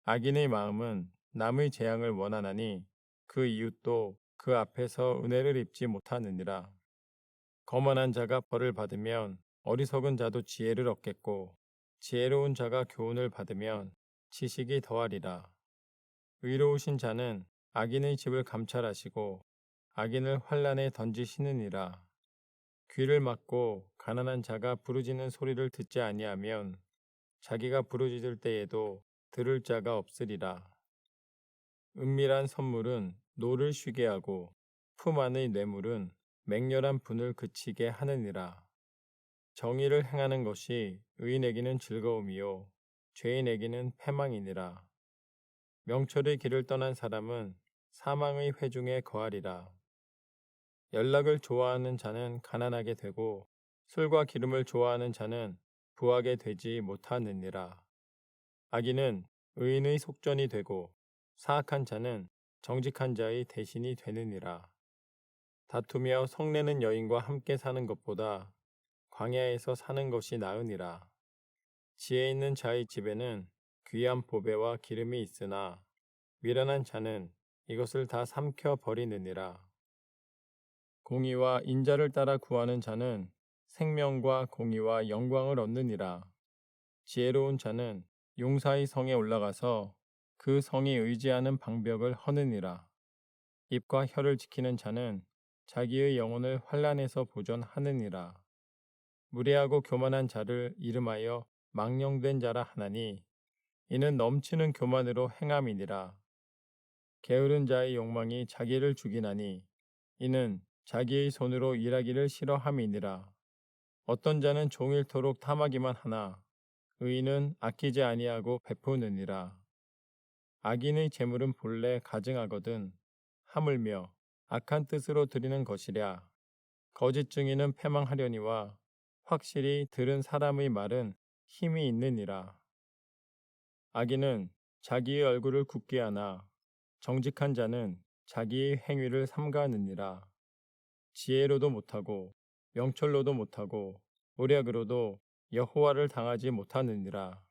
악인의 마음은 남의 재앙을 원하나니 그 이웃도 그 앞에서 은혜를 입지 못하느니라. 거만한 자가 벌을 받으면 어리석은 자도 지혜를 얻겠고 지혜로운 자가 교훈을 받으면 지식이 더하리라. 의로우신 자는 악인의 집을 감찰하시고 악인을 환란에 던지시느니라. 귀를 막고 가난한 자가 부르짖는 소리를 듣지 아니하면 자기가 부르짖을 때에도 들을 자가 없으리라. 은밀한 선물은 노를 쉬게 하고 품 안의 뇌물은 맹렬한 분을 그치게 하느니라. 정의를 행하는 것이 의인에게는 즐거움이요 죄인에게는 패망이니라. 명철의 길을 떠난 사람은 사망의 회중에 거하리라. 연락을 좋아하는 자는 가난하게 되고 술과 기름을 좋아하는 자는 부하게 되지 못하느니라. 악인은 의인의 속전이 되고 사악한 자는 정직한 자의 대신이 되느니라. 다투며 성내는 여인과 함께 사는 것보다 광야에서 사는 것이 나으니라. 지혜 있는 자의 집에는 귀한 보배와 기름이 있으나 미련한 자는 이것을 다 삼켜 버리느니라. 공의와 인자를 따라 구하는 자는 생명과 공의와 영광을 얻느니라. 지혜로운 자는 용사의 성에 올라가서 그 성이 의지하는 방벽을 허느니라. 입과 혀를 지키는 자는 자기의 영혼을 환난에서 보존하느니라. 무례하고 교만한 자를 이름하여 망령된 자라 하나니 이는 넘치는 교만으로 행함이니라. 게으른 자의 욕망이 자기를 죽이나니 이는 자기의 손으로 일하기를 싫어함이니라. 어떤 자는 종일토록 탐하기만 하나 의인은 아끼지 아니하고 베푸느니라. 악인의 재물은 본래 가증하거든 하물며 악한 뜻으로 드리는 것이랴. 거짓 증인은 패망하려니와 확실히 들은 사람의 말은 힘이 있느니라. 악인은 자기의 얼굴을 굳게 하나 정직한 자는 자기의 행위를 삼가느니라. 지혜로도 못하고 명철로도 못하고 모략으로도 여호와를 당하지 못하느니라.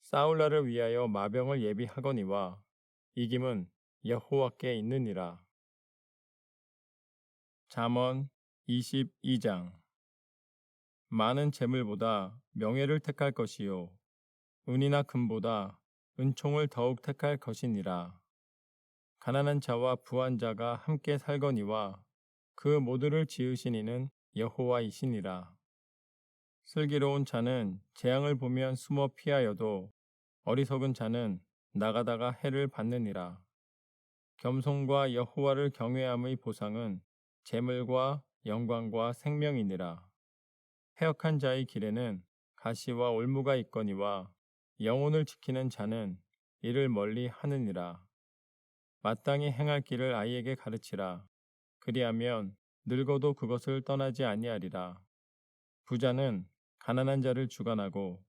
싸울 날을 위하여 마병을 예비하거니와 이김은 여호와께 있느니라. 잠언 22장. 많은 재물보다 명예를 택할 것이요 은이나 금보다 은총을 더욱 택할 것이니라. 가난한 자와 부한 자가 함께 살거니와 그 모두를 지으신 이는 여호와이시니라. 슬기로운 자는 재앙을 보면 숨어 피하여도 어리석은 자는 나가다가 해를 받느니라. 겸손과 여호와를 경외함의 보상은 재물과 영광과 생명이니라. 패역한 자의 길에는 가시와 올무가 있거니와 영혼을 지키는 자는 이를 멀리 하느니라. 마땅히 행할 길을 아이에게 가르치라. 그리하면 늙어도 그것을 떠나지 아니하리라. 부자는 가난한 자를 주관하고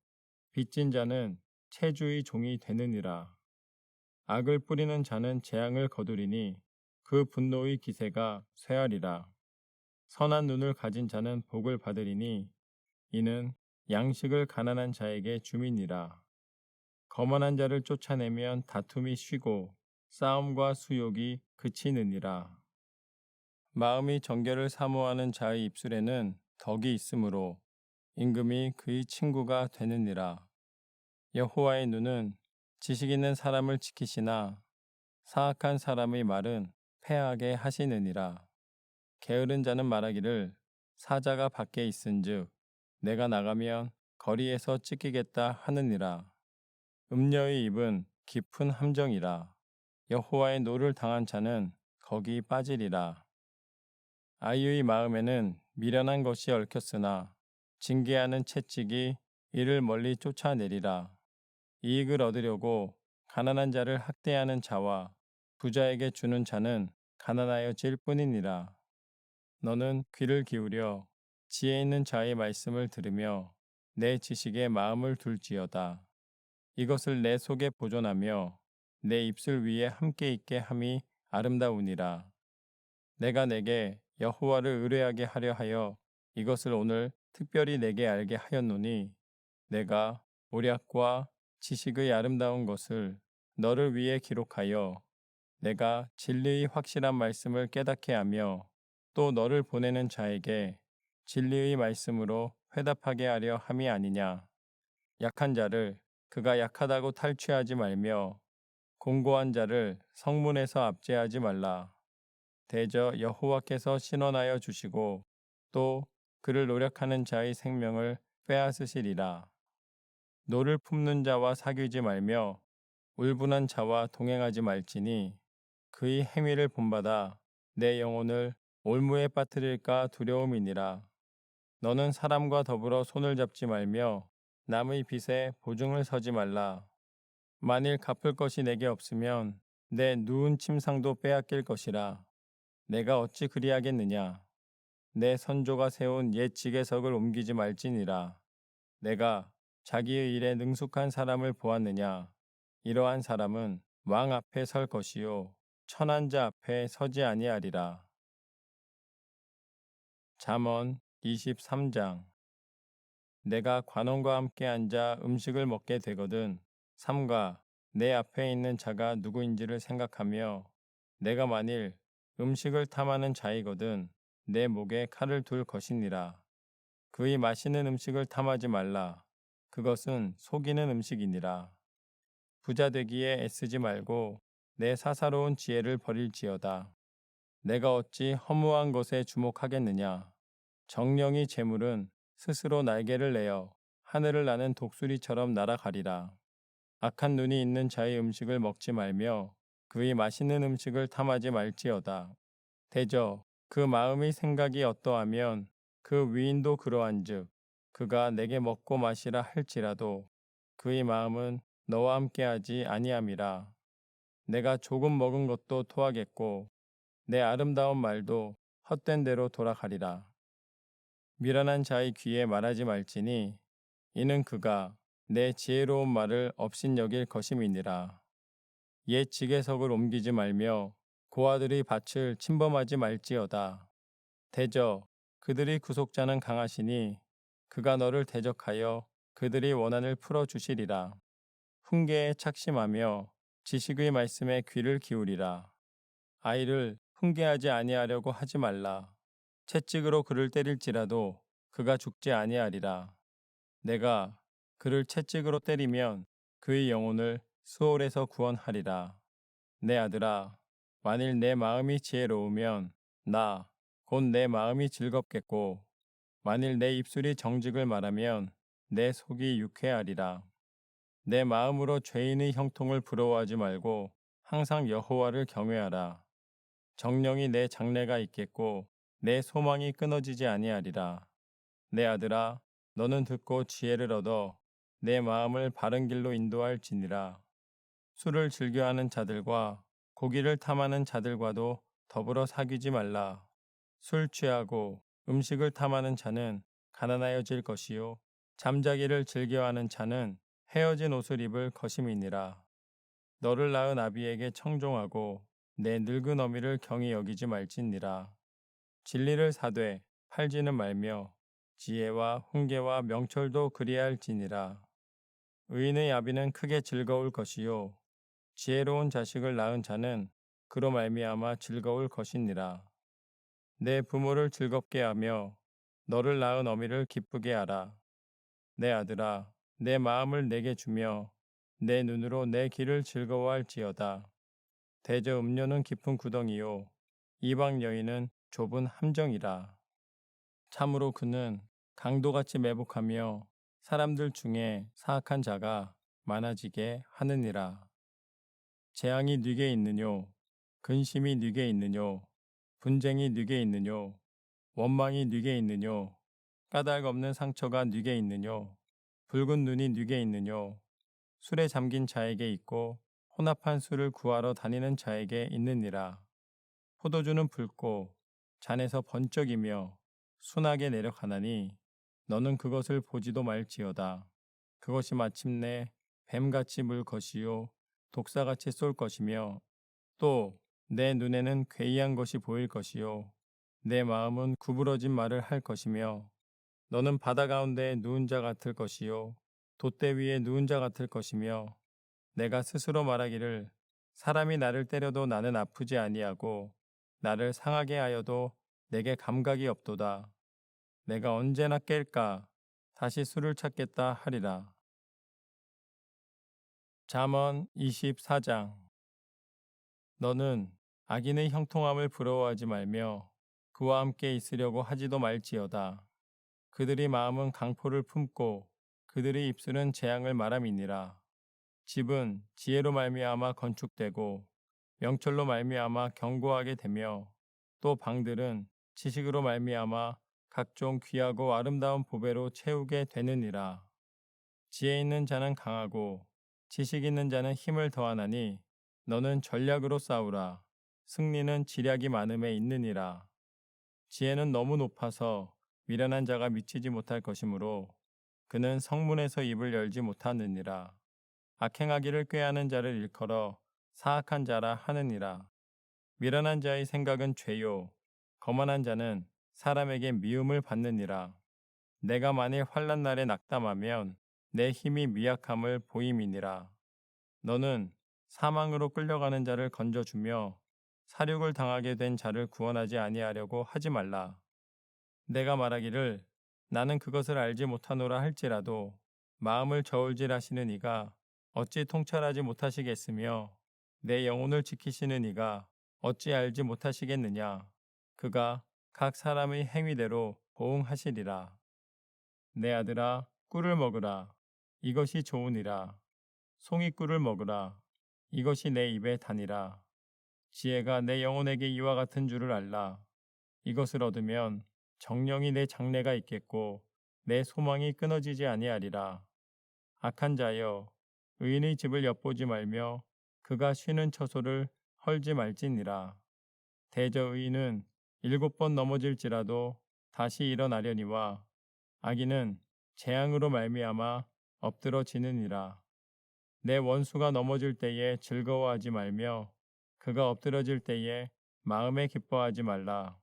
빚진 자는 채주의 종이 되느니라. 악을 뿌리는 자는 재앙을 거두리니 그 분노의 기세가 쇠하리라. 선한 눈을 가진 자는 복을 받으리니 이는 양식을 가난한 자에게 줌이니라. 거만한 자를 쫓아내면 다툼이 쉬고 싸움과 수욕이 그치느니라. 마음이 정결을 사모하는 자의 입술에는 덕이 있으므로 임금이 그의 친구가 되느니라. 여호와의 눈은 지식 있는 사람을 지키시나 사악한 사람의 말은 패하게 하시느니라. 게으른 자는 말하기를 사자가 밖에 있은즉 내가 나가면 거리에서 찢기겠다 하느니라. 음녀의 입은 깊은 함정이라. 여호와의 노를 당한 자는 거기 빠지리라. 아이의 마음에는 미련한 것이 얽혔으나 징계하는 채찍이 이를 멀리 쫓아내리라. 이익을 얻으려고 가난한 자를 학대하는 자와 부자에게 주는 자는 가난하여질 뿐이니라. 너는 귀를 기울여 지혜 있는 자의 말씀을 들으며 내 지식에 마음을 둘지어다. 이것을 내 속에 보존하며 내 입술 위에 함께 있게 함이 아름다우니라. 내가 내게 여호와를 의뢰하게 하려 하여 이것을 오늘 특별히 내게 알게 하였노니 내가 오략과 지식의 아름다운 것을 너를 위해 기록하여 내가 진리의 확실한 말씀을 깨닫게 하며 또 너를 보내는 자에게 진리의 말씀으로 회답하게 하려 함이 아니냐. 약한 자를 그가 약하다고 탈취하지 말며 공고한 자를 성문에서 압제하지 말라. 대저 여호와께서 신원하여 주시고 또 그를 노력하는 자의 생명을 빼앗으시리라. 노를 품는 자와 사귀지 말며 울분한 자와 동행하지 말지니 그의 행위를 본받아 내 영혼을 올무에 빠뜨릴까 두려움이니라. 너는 사람과 더불어 손을 잡지 말며 남의 빚에 보증을 서지 말라. 만일 갚을 것이 내게 없으면 내 누운 침상도 빼앗길 것이라. 내가 어찌 그리하겠느냐. 내 선조가 세운 옛 지계석을 옮기지 말지니라. 내가 자기의 일에 능숙한 사람을 보았느냐. 이러한 사람은 왕 앞에 설 것이요 천한 자 앞에 서지 아니하리라. 잠언 23장. 내가 관원과 함께 앉아 음식을 먹게 되거든 삼가 내 앞에 있는 자가 누구인지를 생각하며 내가 만일 음식을 탐하는 자이거든 내 목에 칼을 둘 것이니라. 그의 맛있는 음식을 탐하지 말라. 그것은 속이는 음식이니라. 부자 되기에 애쓰지 말고 내 사사로운 지혜를 버릴지어다. 내가 어찌 허무한 것에 주목하겠느냐. 정령이 재물은 스스로 날개를 내어 하늘을 나는 독수리처럼 날아가리라. 악한 눈이 있는 자의 음식을 먹지 말며 그의 맛있는 음식을 탐하지 말지어다. 대저 그 마음의 생각이 어떠하면 그 위인도 그러한즉 그가 내게 먹고 마시라 할지라도 그의 마음은 너와 함께하지 아니함이라. 내가 조금 먹은 것도 토하겠고 내 아름다운 말도 헛된 대로 돌아가리라. 미련한 자의 귀에 말하지 말지니 이는 그가 내 지혜로운 말을 업신여길 것임이니라. 옛 지계석을 옮기지 말며 고아들의 밭을 침범하지 말지어다. 대저 그들의 구속자는 강하시니 그가 너를 대적하여 그들의 원한을 풀어주시리라. 훈계에 착심하며 지식의 말씀에 귀를 기울이라. 아이를 훈계하지 아니하려고 하지 말라. 채찍으로 그를 때릴지라도 그가 죽지 아니하리라. 내가 그를 채찍으로 때리면 그의 영혼을 수올에서 구원하리라. 내 아들아, 만일 내 마음이 지혜로우면 나 곧 내 마음이 즐겁겠고 만일 내 입술이 정직을 말하면 내 속이 유쾌하리라. 내 마음으로 죄인의 형통을 부러워하지 말고 항상 여호와를 경외하라. 정령이 내 장래가 있겠고 내 소망이 끊어지지 아니하리라. 내 아들아, 너는 듣고 지혜를 얻어 내 마음을 바른 길로 인도할지니라. 술을 즐겨하는 자들과 고기를 탐하는 자들과도 더불어 사귀지 말라. 술 취하고 음식을 탐하는 자는 가난하여질 것이요 잠자기를 즐겨하는 자는 헤어진 옷을 입을 것임이니라. 너를 낳은 아비에게 청종하고 내 늙은 어미를 경히 여기지 말지니라. 진리를 사되 팔지는 말며 지혜와 훈계와 명철도 그리할지니라. 의인의 아비는 크게 즐거울 것이요 지혜로운 자식을 낳은 자는 그로 말미암아 즐거울 것이니라. 내 부모를 즐겁게 하며 너를 낳은 어미를 기쁘게 하라. 내 아들아, 내 마음을 내게 주며 내 눈으로 내 길을 즐거워할지어다. 대저 음료는 깊은 구덩이요 이방 여인은 좁은 함정이라. 참으로 그는 강도같이 매복하며 사람들 중에 사악한 자가 많아지게 하느니라. 재앙이 네게 있느뇨 근심이 네게 있느뇨 분쟁이 네게 있느뇨 원망이 네게 있느뇨 까닭 없는 상처가 네게 있느뇨 붉은 눈이 네게 있느뇨 술에 잠긴 자에게 있고 혼합한 술을 구하러 다니는 자에게 있느니라. 포도주는 붉고 잔에서 번쩍이며 순하게 내려가나니 너는 그것을 보지도 말지어다. 그것이 마침내 뱀같이 물 것이요 독사같이 쏠 것이며 또 내 눈에는 괴이한 것이 보일 것이요 내 마음은 구부러진 말을 할 것이며 너는 바다 가운데 누운 자 같을 것이요 돛대 위에 누운 자 같을 것이며 내가 스스로 말하기를 사람이 나를 때려도 나는 아프지 아니하고 나를 상하게 하여도 내게 감각이 없도다. 내가 언제나 깰까 다시 술을 찾겠다 하리라. 잠언 24장. 너는 악인의 형통함을 부러워하지 말며 그와 함께 있으려고 하지도 말지어다. 그들의 마음은 강포를 품고 그들의 입술은 재앙을 말함이니라. 집은 지혜로 말미암아 건축되고 명철로 말미암아 견고하게 되며 또 방들은 지식으로 말미암아 각종 귀하고 아름다운 보배로 채우게 되느니라. 지혜 있는 자는 강하고 지식 있는 자는 힘을 더하나니 너는 전략으로 싸우라. 승리는 지략이 많음에 있느니라. 지혜는 너무 높아서 미련한 자가 미치지 못할 것이므로 그는 성문에서 입을 열지 못하느니라. 악행하기를 꾀하는 자를 일컬어 사악한 자라 하느니라. 미련한 자의 생각은 죄요 거만한 자는 사람에게 미움을 받느니라. 내가 만일 환난 날에 낙담하면 내 힘이 미약함을 보임이니라. 너는 사망으로 끌려가는 자를 건져주며 사륙을 당하게 된 자를 구원하지 아니하려고 하지 말라. 내가 말하기를 나는 그것을 알지 못하노라 할지라도 마음을 저울질하시는 이가 어찌 통찰하지 못하시겠으며 내 영혼을 지키시는 이가 어찌 알지 못하시겠느냐. 그가 각 사람의 행위대로 보응하시리라. 내 아들아 꿀을 먹으라. 이것이 좋으니라. 송이꿀을 먹으라. 이것이 내 입에 다니라. 지혜가 내 영혼에게 이와 같은 줄을 알라. 이것을 얻으면 정령이 내 장래가 있겠고 내 소망이 끊어지지 아니하리라. 악한 자여 의인의 집을 엿보지 말며 그가 쉬는 처소를 헐지 말지니라. 대저 의인은 7번 넘어질지라도 다시 일어나려니와 악인은 재앙으로 말미암아 엎드러지느니라. 내 원수가 넘어질 때에 즐거워하지 말며 그가 엎드러질 때에 마음에 기뻐하지 말라.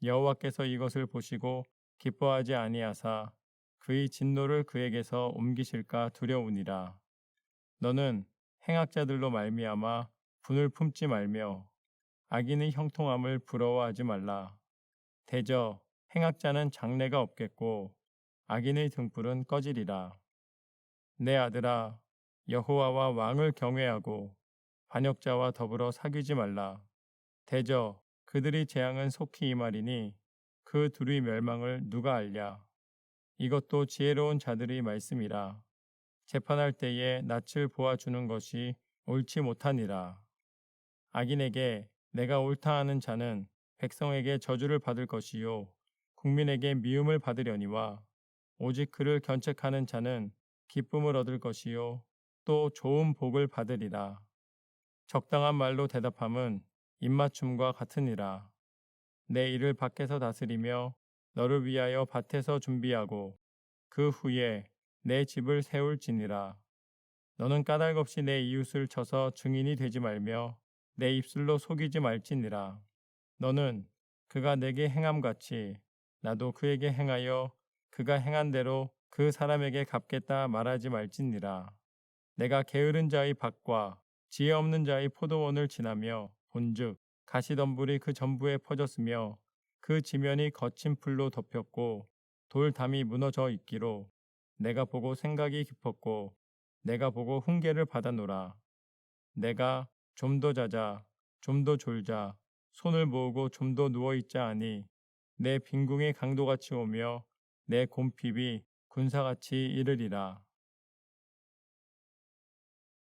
여호와께서 이것을 보시고 기뻐하지 아니하사 그의 진노를 그에게서 옮기실까 두려우니라. 너는 행악자들로 말미암아 분을 품지 말며 악인의 형통함을 부러워하지 말라. 대저 행악자는 장래가 없겠고 악인의 등불은 꺼지리라. 내 아들아 여호와와 왕을 경외하고 반역자와 더불어 사귀지 말라. 대저 그들의 재앙은 속히 임하리니 그 둘의 멸망을 누가 알랴. 이것도 지혜로운 자들의 말씀이라. 재판할 때에 낯을 보아주는 것이 옳지 못하니라. 악인에게 내가 옳다 하는 자는 백성에게 저주를 받을 것이요 국민에게 미움을 받으려니와 오직 그를 견책하는 자는 기쁨을 얻을 것이요 또 좋은 복을 받으리라. 적당한 말로 대답함은 입맞춤과 같으니라. 내 일을 밖에서 다스리며 너를 위하여 밭에서 준비하고 그 후에 내 집을 세울지니라. 너는 까닭없이 내 이웃을 쳐서 증인이 되지 말며 내 입술로 속이지 말지니라. 너는 그가 내게 행함같이 나도 그에게 행하여 그가 행한 대로 그 사람에게 갚겠다 말하지 말지니라. 내가 게으른 자의 밭과 지혜 없는 자의 포도원을 지나며 본즉 가시덤불이 그 전부에 퍼졌으며 그 지면이 거친 풀로 덮였고 돌담이 무너져 있기로 내가 보고 생각이 깊었고 내가 보고 훈계를 받아노라. 내가 좀 더 자자 좀 더 졸자 손을 모으고 좀 더 누워있자 하니 내 빈궁이 강도같이 오며 내 곰핍이 군사같이 이르리라.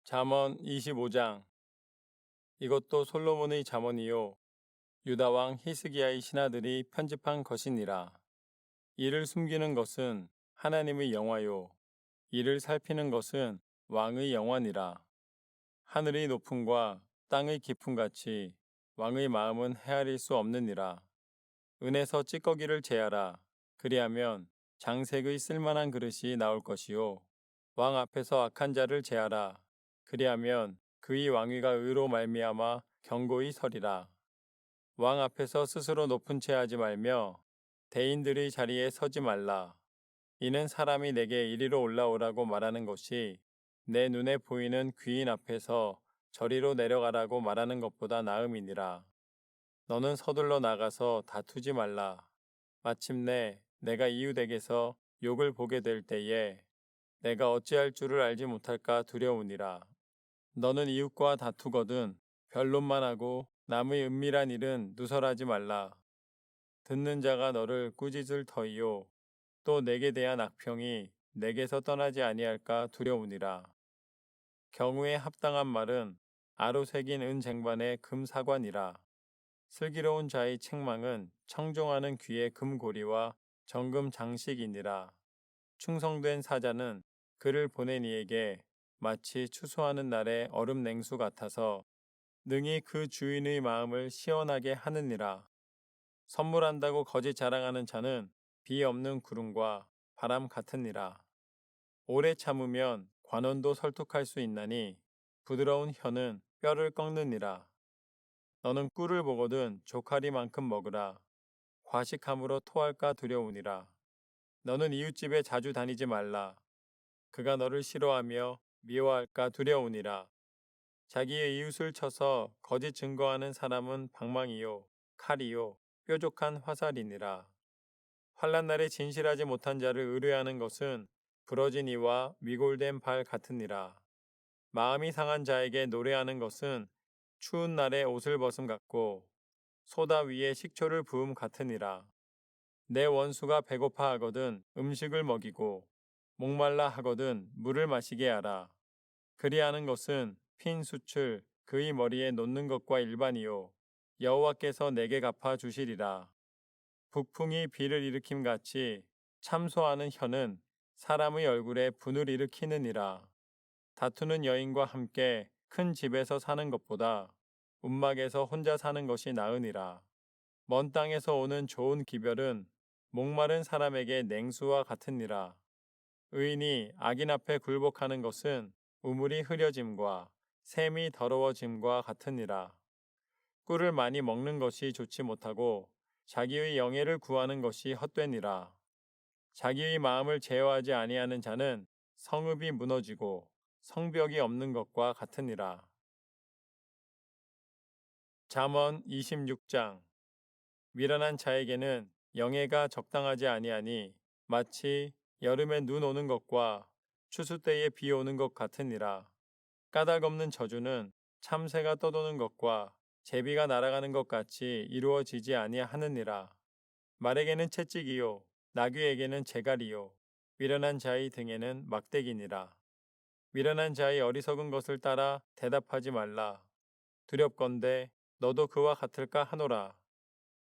잠언 25장. 이것도 솔로몬의 잠언이요 유다 왕 히스기야의 신하들이 편집한 것이니라. 이를 숨기는 것은 하나님의 영화요 이를 살피는 것은 왕의 영화니라. 하늘의 높음과 땅의 깊음같이 왕의 마음은 헤아릴 수 없느니라. 은에서 찌꺼기를 제하라. 그리하면 장색의 쓸만한 그릇이 나올 것이요 왕 앞에서 악한 자를 제하라. 그리하면 그의 왕위가 의로 말미암아 견고히 서리라. 왕 앞에서 스스로 높은 채 하지 말며 대인들의 자리에 서지 말라. 이는 사람이 내게 이리로 올라오라고 말하는 것이 내 눈에 보이는 귀인 앞에서 저리로 내려가라고 말하는 것보다 나음이니라. 너는 서둘러 나가서 다투지 말라. 마침내 내가 이웃에게서 욕을 보게 될 때에 내가 어찌할 줄을 알지 못할까 두려우니라. 너는 이웃과 다투거든 변론만 하고 남의 은밀한 일은 누설하지 말라. 듣는 자가 너를 꾸짖을 터이요 또 내게 대한 악평이 내게서 떠나지 아니할까 두려우니라. 경우에 합당한 말은 아로 새긴 은 쟁반의 금 사관이라. 슬기로운 자의 책망은 청종하는 귀의 금고리와 정금 장식이니라. 충성된 사자는 그를 보낸 이에게 마치 추수하는 날의 얼음 냉수 같아서 능히 그 주인의 마음을 시원하게 하느니라. 선물한다고 거짓 자랑하는 자는 비 없는 구름과 바람 같으니라. 오래 참으면 관원도 설득할 수 있나니 부드러운 혀는 뼈를 꺾느니라. 너는 꿀을 보거든 조카리만큼 먹으라. 과식함으로 토할까 두려우니라. 너는 이웃집에 자주 다니지 말라. 그가 너를 싫어하며 미워할까 두려우니라. 자기의 이웃을 쳐서 거짓 증거하는 사람은 방망이요 칼이요 뾰족한 화살이니라. 환난 날에 진실하지 못한 자를 의뢰하는 것은 부러진 이와 위골된 발 같으니라. 마음이 상한 자에게 노래하는 것은 추운 날에 옷을 벗음 같고 소다 위에 식초를 부음 같으니라. 내 원수가 배고파 하거든 음식을 먹이고 목말라 하거든 물을 마시게 하라. 그리하는 것은 핀 숯을 그의 머리에 놓는 것과 일반이요 여호와께서 내게 갚아 주시리라. 북풍이 비를 일으킴 같이 참소하는 혀는 사람의 얼굴에 분을 일으키느니라. 다투는 여인과 함께 큰 집에서 사는 것보다 움막에서 혼자 사는 것이 나으니라. 먼 땅에서 오는 좋은 기별은 목마른 사람에게 냉수와 같으니라. 의인이 악인 앞에 굴복하는 것은 우물이 흐려짐과 샘이 더러워짐과 같으니라. 꿀을 많이 먹는 것이 좋지 못하고 자기의 영예를 구하는 것이 헛되니라. 자기의 마음을 제어하지 아니하는 자는 성읍이 무너지고 성벽이 없는 것과 같으니라. 잠언 26장. 미련한 자에게는 영예가 적당하지 아니하니 마치 여름에 눈 오는 것과 추수 때에 비 오는 것 같으니라. 까닭 없는 저주는 참새가 떠도는 것과 제비가 날아가는 것 같이 이루어지지 아니하느니라. 말에게는 채찍이요 나귀에게는 재갈이요 미련한 자의 등에는 막대기니라. 미련한 자의 어리석은 것을 따라 대답하지 말라. 두렵건대 너도 그와 같을까 하노라.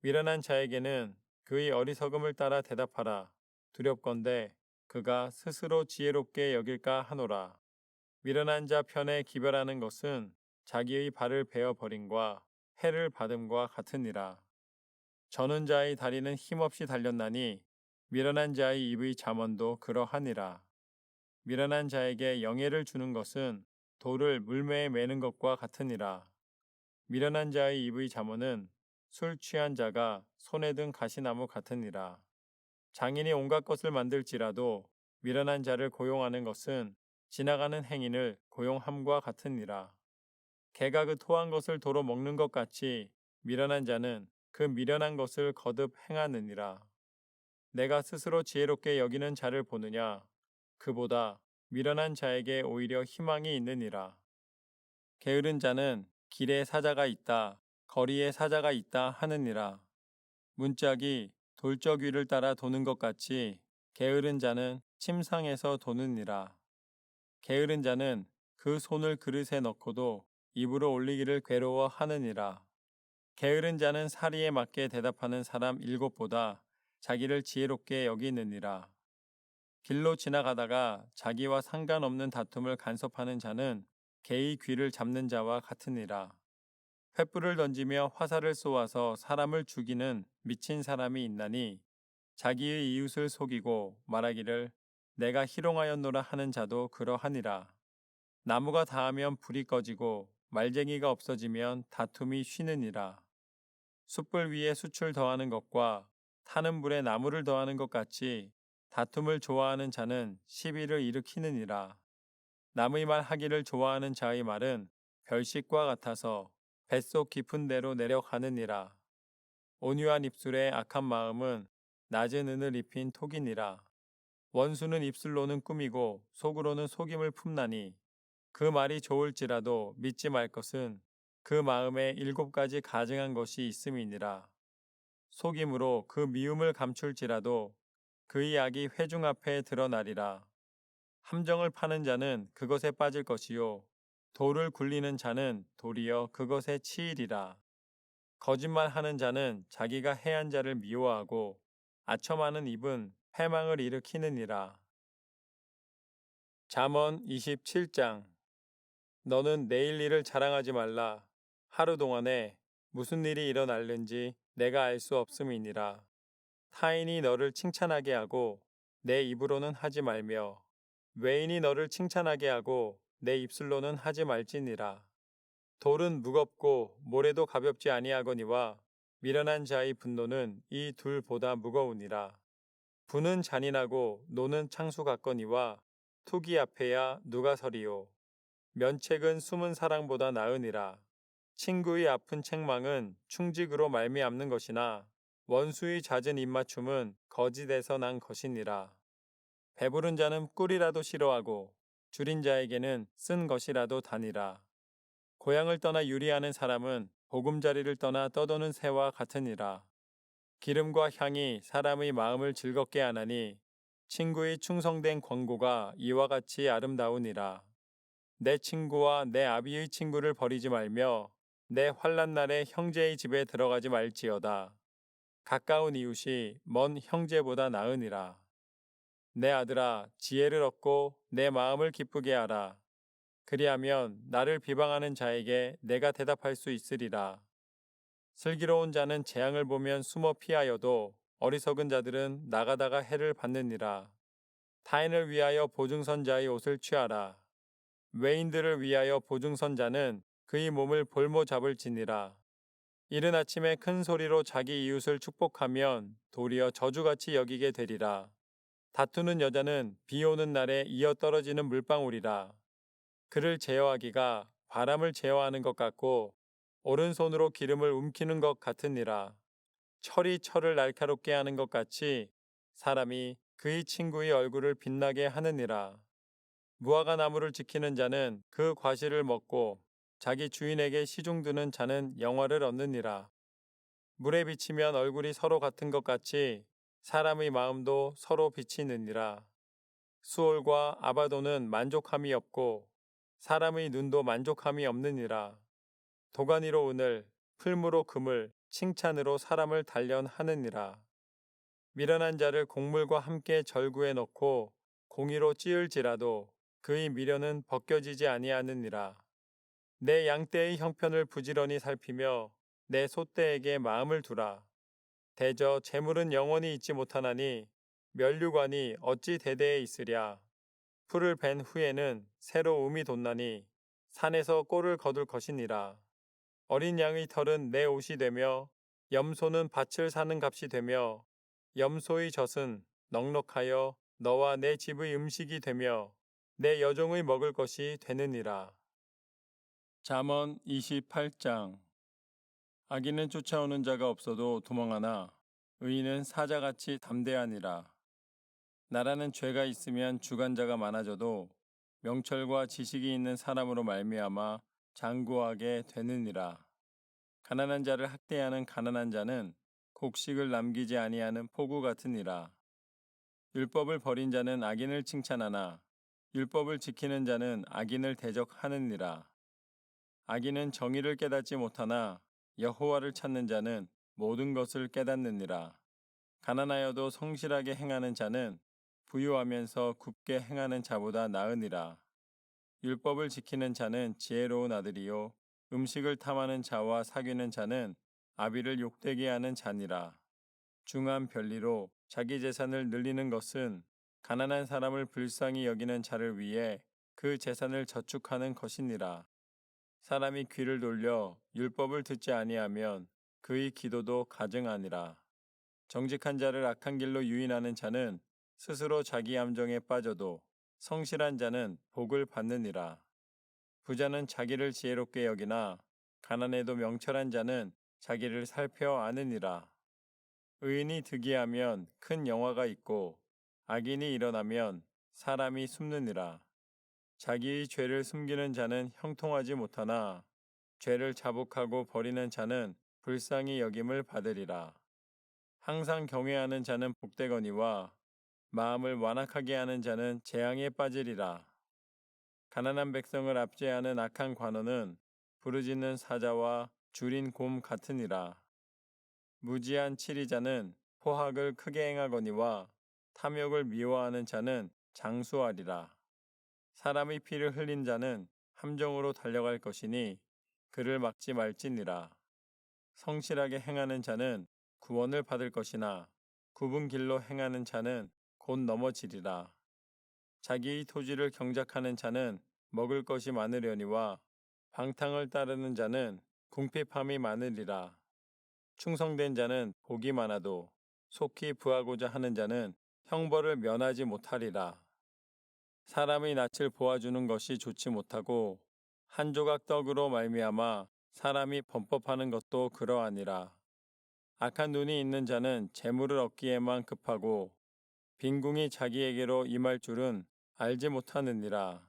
미련한 자에게는 그의 어리석음을 따라 대답하라. 두렵건대 그가 스스로 지혜롭게 여길까 하노라. 미련한 자 편에 기별하는 것은 자기의 발을 베어 버림과 해를 받음과 같으니라. 저는 자의 다리는 힘없이 달렸나니 미련한 자의 입의 잠언도 그러하니라. 미련한 자에게 영예를 주는 것은 돌을 물매에 매는 것과 같으니라. 미련한 자의 입의 잠언은 술 취한 자가 손에 든 가시나무 같으니라. 장인이 온갖 것을 만들지라도 미련한 자를 고용하는 것은 지나가는 행인을 고용함과 같으니라. 개가 그 토한 것을 도로 먹는 것 같이 미련한 자는 그 미련한 것을 거듭 행하느니라. 내가 스스로 지혜롭게 여기는 자를 보느냐? 그보다 미련한 자에게 오히려 희망이 있느니라. 게으른 자는 길에 사자가 있다, 거리에 사자가 있다 하느니라. 문짝이 돌적 위를 따라 도는 것 같이 게으른 자는 침상에서 도느니라. 게으른 자는 그 손을 그릇에 넣고도 입으로 올리기를 괴로워하느니라. 게으른 자는 사리에 맞게 대답하는 사람 7보다 자기를 지혜롭게 여기느니라. 길로 지나가다가 자기와 상관없는 다툼을 간섭하는 자는 개의 귀를 잡는 자와 같으니라. 횃불을 던지며 화살을 쏘아서 사람을 죽이는 미친 사람이 있나니 자기의 이웃을 속이고 말하기를 내가 희롱하였노라 하는 자도 그러하니라. 나무가 닿으면 불이 꺼지고 말쟁이가 없어지면 다툼이 쉬느니라. 숯불 위에 숯을 더하는 것과 타는 불에 나무를 더하는 것 같이 다툼을 좋아하는 자는 시비를 일으키느니라. 남의 말 하기를 좋아하는 자의 말은 별식과 같아서 뱃속 깊은 데로 내려가느니라. 온유한 입술에 악한 마음은 낮은 은을 입힌 톡이니라. 원수는 입술로는 꾸미고 속으로는 속임을 품나니 그 말이 좋을지라도 믿지 말 것은 그 마음에 7가지 가증한 것이 있음이니라. 속임으로 그 미움을 감출지라도 그의 악이 회중 앞에 드러나리라. 함정을 파는 자는 그것에 빠질 것이요 돌을 굴리는 자는 도리어 그것에 치이리라. 거짓말하는 자는 자기가 해한 자를 미워하고 아첨하는 입은 패망을 일으키느니라. 잠언 27장. 너는 내일 일을 자랑하지 말라. 하루 동안에 무슨 일이 일어날는지 내가 알 수 없음이니라. 타인이 너를 칭찬하게 하고 내 입으로는 하지 말며 외인이 너를 칭찬하게 하고 내 입술로는 하지 말지니라. 돌은 무겁고 모래도 가볍지 아니하거니와 미련한 자의 분노는 이 둘보다 무거우니라. 부는 잔인하고 노는 창수 같거니와 투기 앞에야 누가 서리요. 면책은 숨은 사랑보다 나으니라. 친구의 아픈 책망은 충직으로 말미암는 것이나 원수의 잦은 입맞춤은 거짓에서 난 것이니라. 배부른 자는 꿀이라도 싫어하고 줄인 자에게는 쓴 것이라도 다니라. 고향을 떠나 유리하는 사람은 보금자리를 떠나 떠도는 새와 같으니라. 기름과 향이 사람의 마음을 즐겁게 하나니 친구의 충성된 권고가 이와 같이 아름다우니라. 내 친구와 내 아비의 친구를 버리지 말며 내 환난 날에 형제의 집에 들어가지 말지어다. 가까운 이웃이 먼 형제보다 나으니라. 내 아들아, 지혜를 얻고 내 마음을 기쁘게 하라. 그리하면 나를 비방하는 자에게 내가 대답할 수 있으리라. 슬기로운 자는 재앙을 보면 숨어 피하여도 어리석은 자들은 나가다가 해를 받느니라. 타인을 위하여 보증선자의 옷을 취하라. 외인들을 위하여 보증선자는 그의 몸을 볼모 잡을지니라. 이른 아침에 큰 소리로 자기 이웃을 축복하면 도리어 저주같이 여기게 되리라. 다투는 여자는 비 오는 날에 이어 떨어지는 물방울이라. 그를 제어하기가 바람을 제어하는 것 같고 오른손으로 기름을 움키는 것 같으니라. 철이 철을 날카롭게 하는 것 같이 사람이 그의 친구의 얼굴을 빛나게 하느니라. 무화과 나무를 지키는 자는 그 과실을 먹고 자기 주인에게 시중드는 자는 영화를 얻느니라. 물에 비치면 얼굴이 서로 같은 것 같이 사람의 마음도 서로 비치느니라. 수올과 아바도는 만족함이 없고 사람의 눈도 만족함이 없느니라. 도가니로 은을, 풀무로 금을, 칭찬으로 사람을 단련하느니라. 미련한 자를 곡물과 함께 절구에 넣고 공의로 찌을지라도 그의 미련은 벗겨지지 아니하느니라. 내 양떼의 형편을 부지런히 살피며 내 소떼에게 마음을 두라. 대저 재물은 영원히 있지 못하나니 면류관이 어찌 대대에 있으랴. 풀을 벤 후에는 새로 음이 돋나니 산에서 꼴을 거둘 것이니라. 어린 양의 털은 내 옷이 되며 염소는 밭을 사는 값이 되며 염소의 젖은 넉넉하여 너와 내 집의 음식이 되며 내 여종의 먹을 것이 되느니라. 잠언 28장. 악인은 쫓아오는 자가 없어도 도망하나 의인은 사자같이 담대하니라. 나라는 죄가 있으면 주관자가 많아져도 명철과 지식이 있는 사람으로 말미암아 장구하게 되느니라. 가난한 자를 학대하는 가난한 자는 곡식을 남기지 아니하는 포구 같으니라. 율법을 버린 자는 악인을 칭찬하나 율법을 지키는 자는 악인을 대적하느니라. 악인은 정의를 깨닫지 못하나 여호와를 찾는 자는 모든 것을 깨닫느니라. 가난하여도 성실하게 행하는 자는 부유하면서 굽게 행하는 자보다 나으니라. 율법을 지키는 자는 지혜로운 아들이요 음식을 탐하는 자와 사귀는 자는 아비를 욕되게 하는 자니라. 중한 별리로 자기 재산을 늘리는 것은 가난한 사람을 불쌍히 여기는 자를 위해 그 재산을 저축하는 것이니라. 사람이 귀를 돌려 율법을 듣지 아니하면 그의 기도도 가증하니라. 정직한 자를 악한 길로 유인하는 자는 스스로 자기 함정에 빠져도 성실한 자는 복을 받느니라. 부자는 자기를 지혜롭게 여기나 가난해도 명철한 자는 자기를 살펴 아느니라. 의인이 득이하면 큰 영화가 있고 악인이 일어나면 사람이 숨느니라. 자기의 죄를 숨기는 자는 형통하지 못하나 죄를 자복하고 버리는 자는 불쌍히 여김을 받으리라. 항상 경외하는 자는 복되거니와 마음을 완악하게 하는 자는 재앙에 빠지리라. 가난한 백성을 압제하는 악한 관원은 부르짖는 사자와 줄인 곰 같으니라. 무지한 치리자는 포학을 크게 행하거니와 탐욕을 미워하는 자는 장수하리라. 사람이 피를 흘린 자는 함정으로 달려갈 것이니 그를 막지 말지니라. 성실하게 행하는 자는 구원을 받을 것이나 굽은 길로 행하는 자는 곧 넘어지리라. 자기의 토지를 경작하는 자는 먹을 것이 많으려니와 방탕을 따르는 자는 궁핍함이 많으리라. 충성된 자는 복이 많아도 속히 부하고자 하는 자는 형벌을 면하지 못하리라. 사람의 낯을 보아주는 것이 좋지 못하고 한 조각 떡으로 말미암아 사람이 범법하는 것도 그러하니라. 악한 눈이 있는 자는 재물을 얻기에만 급하고 빈궁이 자기에게로 임할 줄은 알지 못하느니라.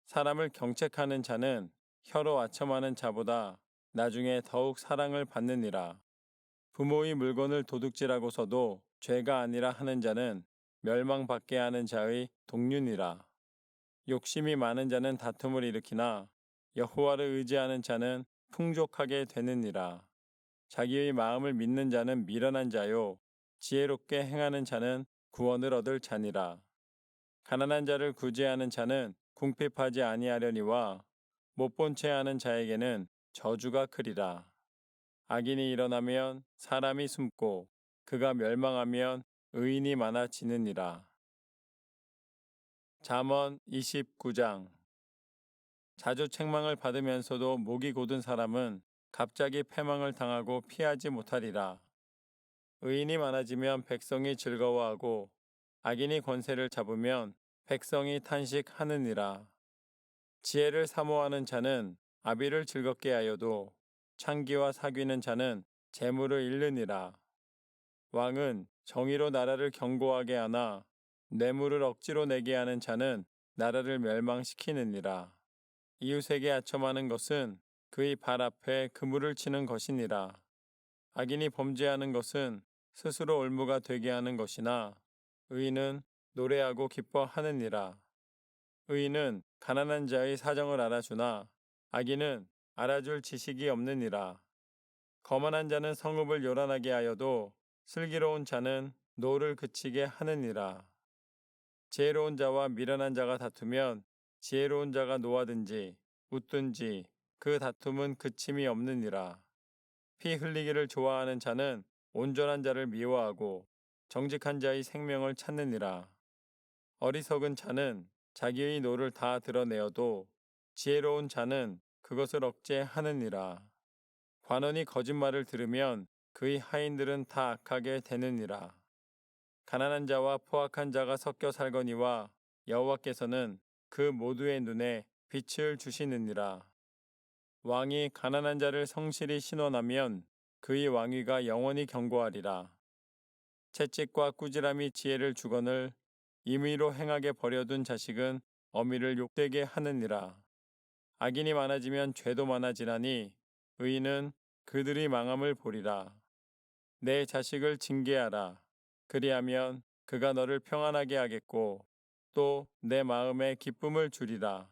사람을 경책하는 자는 혀로 아첨하는 자보다 나중에 더욱 사랑을 받느니라. 부모의 물건을 도둑질하고서도 죄가 아니라 하는 자는 멸망받게 하는 자의 동륜이라. 욕심이 많은 자는 다툼을 일으키나 여호와를 의지하는 자는 풍족하게 되느니라. 자기의 마음을 믿는 자는 미련한 자요 지혜롭게 행하는 자는 구원을 얻을 자니라. 가난한 자를 구제하는 자는 궁핍하지 아니하려니와 못 본 채 하는 자에게는 저주가 크리라. 악인이 일어나면 사람이 숨고 그가 멸망하면 의인이 많아지느니라. 잠언 29장. 자주 책망을 받으면서도 목이 곧은 사람은 갑자기 패망을 당하고 피하지 못하리라. 의인이 많아지면 백성이 즐거워하고 악인이 권세를 잡으면 백성이 탄식하느니라. 지혜를 사모하는 자는 아비를 즐겁게 하여도 창기와 사귀는 자는 재물을 잃느니라. 왕은 정의로 나라를 견고하게 하나 뇌물을 억지로 내게 하는 자는 나라를 멸망시키느니라. 이웃에게 아첨하는 것은 그의 발 앞에 그물을 치는 것이니라. 악인이 범죄하는 것은 스스로 올무가 되게 하는 것이나 의인은 노래하고 기뻐하느니라. 의인은 가난한 자의 사정을 알아주나 악인은 알아줄 지식이 없느니라. 거만한 자는 성읍을 요란하게 하여도 슬기로운 자는 노를 그치게 하느니라. 지혜로운 자와 미련한 자가 다투면 지혜로운 자가 노하든지 웃든지 그 다툼은 그침이 없느니라. 피 흘리기를 좋아하는 자는 온전한 자를 미워하고 정직한 자의 생명을 찾느니라. 어리석은 자는 자기의 노를 다 드러내어도 지혜로운 자는 그것을 억제하느니라. 관원이 거짓말을 들으면 그의 하인들은 다 악하게 되느니라. 가난한 자와 포악한 자가 섞여 살거니와 여호와께서는 그 모두의 눈에 빛을 주시느니라. 왕이 가난한 자를 성실히 신원하면 그의 왕위가 영원히 견고하리라. 채찍과 꾸지람이 지혜를 주거늘 임의로 행하게 버려둔 자식은 어미를 욕되게 하느니라. 악인이 많아지면 죄도 많아지나니 의인은 그들이 망함을 보리라. 내 자식을 징계하라. 그리하면 그가 너를 평안하게 하겠고 또 내 마음에 기쁨을 주리라.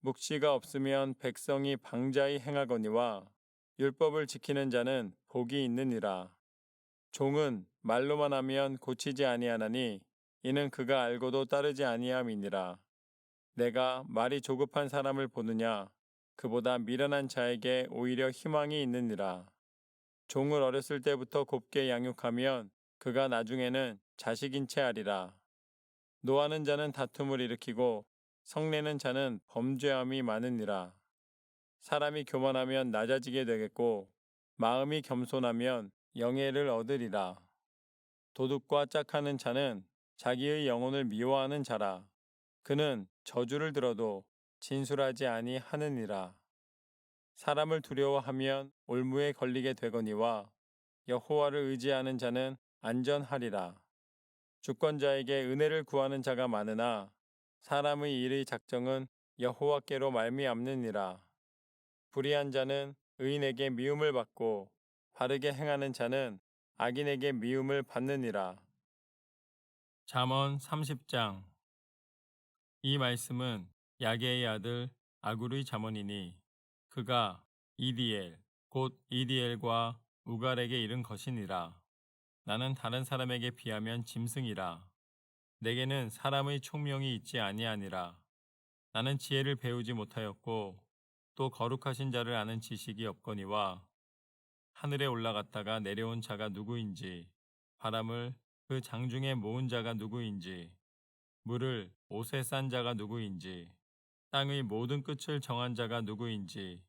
묵시가 없으면 백성이 방자히 행하거니와 율법을 지키는 자는 복이 있느니라. 종은 말로만 하면 고치지 아니하나니 이는 그가 알고도 따르지 아니함이니라. 내가 말이 조급한 사람을 보느냐 그보다 미련한 자에게 오히려 희망이 있느니라. 종을 어렸을 때부터 곱게 양육하면 그가 나중에는 자식인 채 하리라. 노하는 자는 다툼을 일으키고 성내는 자는 범죄함이 많으니라. 사람이 교만하면 낮아지게 되겠고 마음이 겸손하면 영예를 얻으리라. 도둑과 짝하는 자는 자기의 영혼을 미워하는 자라. 그는 저주를 들어도 진술하지 아니하느니라. 사람을 두려워하면 올무에 걸리게 되거니와 여호와를 의지하는 자는 안전하리라. 주권자에게 은혜를 구하는 자가 많으나 사람의 일의 작정은 여호와께로 말미암느니라. 불의한 자는 의인에게 미움을 받고 바르게 행하는 자는 악인에게 미움을 받느니라. 잠언 30장. 이 말씀은 야게의 아들 아굴의 잠언이니 그가 이디엘, 곧 이디엘과 우갈에게 이른 것이니라. 나는 다른 사람에게 비하면 짐승이라. 내게는 사람의 총명이 있지 아니하니라. 나는 지혜를 배우지 못하였고 또 거룩하신 자를 아는 지식이 없거니와 하늘에 올라갔다가 내려온 자가 누구인지, 바람을 그 장중에 모은 자가 누구인지, 물을 옷에 싼 자가 누구인지, 땅의 모든 끝을 정한 자가 누구인지,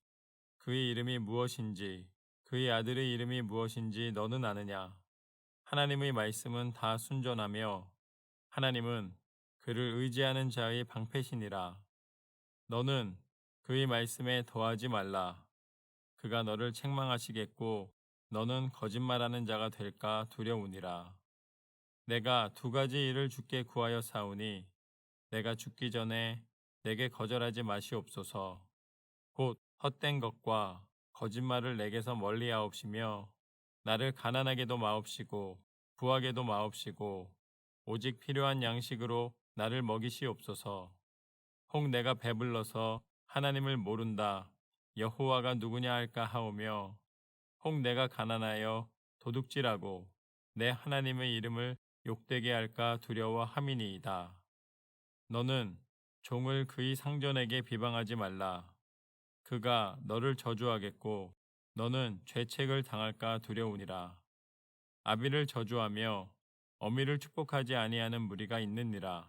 그의 이름이 무엇인지, 그의 아들의 이름이 무엇인지 너는 아느냐? 하나님의 말씀은 다 순전하며 하나님은 그를 의지하는 자의 방패시니라. 너는 그의 말씀에 더하지 말라. 그가 너를 책망하시겠고 너는 거짓말하는 자가 될까 두려우니라. 내가 두 가지 일을 주께 구하여 사오니 내가 죽기 전에 내게 거절하지 마시옵소서. 곧 헛된 것과 거짓말을 내게서 멀리하옵시며 나를 가난하게도 마옵시고 부하게도 마옵시고 오직 필요한 양식으로 나를 먹이시옵소서. 혹 내가 배불러서 하나님을 모른다 여호와가 누구냐 할까 하오며 혹 내가 가난하여 도둑질하고 내 하나님의 이름을 욕되게 할까 두려워함이니이다. 너는 종을 그의 상전에게 비방하지 말라. 그가 너를 저주하겠고 너는 죄책을 당할까 두려우니라. 아비를 저주하며 어미를 축복하지 아니하는 무리가 있느니라.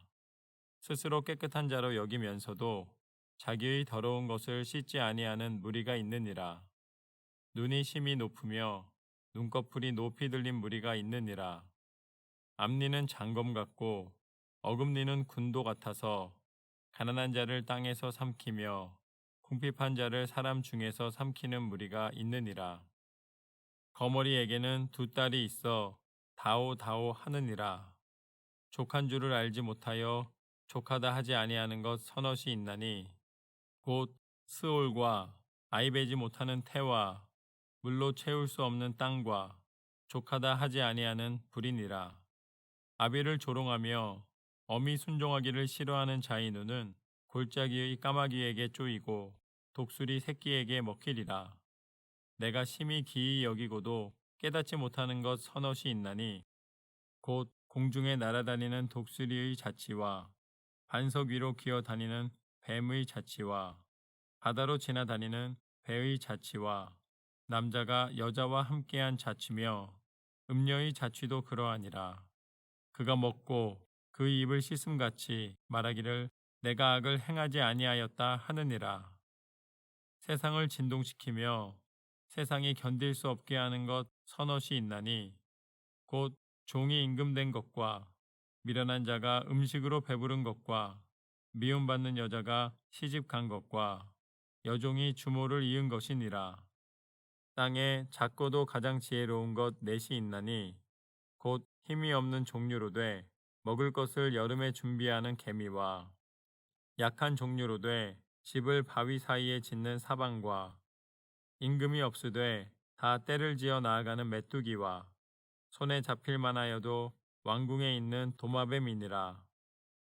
스스로 깨끗한 자로 여기면서도 자기의 더러운 것을 씻지 아니하는 무리가 있느니라. 눈이 심히 높으며 눈꺼풀이 높이 들린 무리가 있느니라. 앞니는 장검 같고 어금니는 군도 같아서 가난한 자를 땅에서 삼키며 궁핍한 자를 사람 중에서 삼키는 무리가 있느니라. 거머리에게는 두 딸이 있어 다오다오 하느니라. 족한 줄을 알지 못하여 족하다 하지 아니하는 것 서넛이 있나니 곧 스올과 아이배지 못하는 태와 물로 채울 수 없는 땅과 족하다 하지 아니하는 불이니라. 아비를 조롱하며 어미 순종하기를 싫어하는 자의 눈은 골짜기의 까마귀에게 쪼이고 독수리 새끼에게 먹히리라. 내가 심히 기이 여기고도 깨닫지 못하는 것 서넛이 있나니 곧 공중에 날아다니는 독수리의 자치와 반석 위로 기어다니는 뱀의 자치와 바다로 지나다니는 배의 자치와 남자가 여자와 함께한 자치며 음녀의 자취도 그러하니라. 그가 먹고 그 입을 씻음같이 말하기를 내가 악을 행하지 아니하였다 하느니라. 세상을 진동시키며 세상이 견딜 수 없게 하는 것 서넛이 있나니 곧 종이 임금된 것과 미련한 자가 음식으로 배부른 것과 미움받는 여자가 시집 간 것과 여종이 주모를 이은 것이니라. 땅에 작고도 가장 지혜로운 것 넷이 있나니 곧 힘이 없는 종류로 돼 먹을 것을 여름에 준비하는 개미와 약한 종류로 돼 집을 바위 사이에 짓는 사방과 임금이 없으되 다 때를 지어 나아가는 메뚜기와 손에 잡힐 만하여도 왕궁에 있는 도마뱀이니라.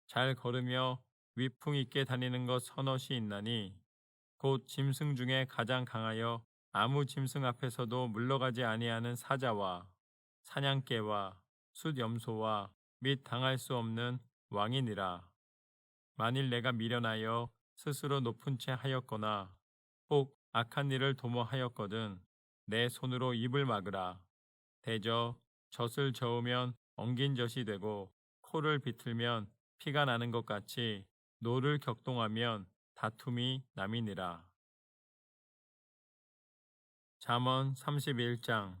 잘 걸으며 위풍 있게 다니는 것 서넛이 있나니 곧 짐승 중에 가장 강하여 아무 짐승 앞에서도 물러가지 아니하는 사자와 사냥개와 숫염소와 및 당할 수 없는 왕이니라. 만일 내가 미련하여 스스로 높은 채 하였거나 혹 악한 일을 도모하였거든 내 손으로 입을 막으라. 대저 젖을 저으면 엉긴 젖이 되고 코를 비틀면 피가 나는 것 같이 노를 격동하면 다툼이 남이니라. 잠언 31장.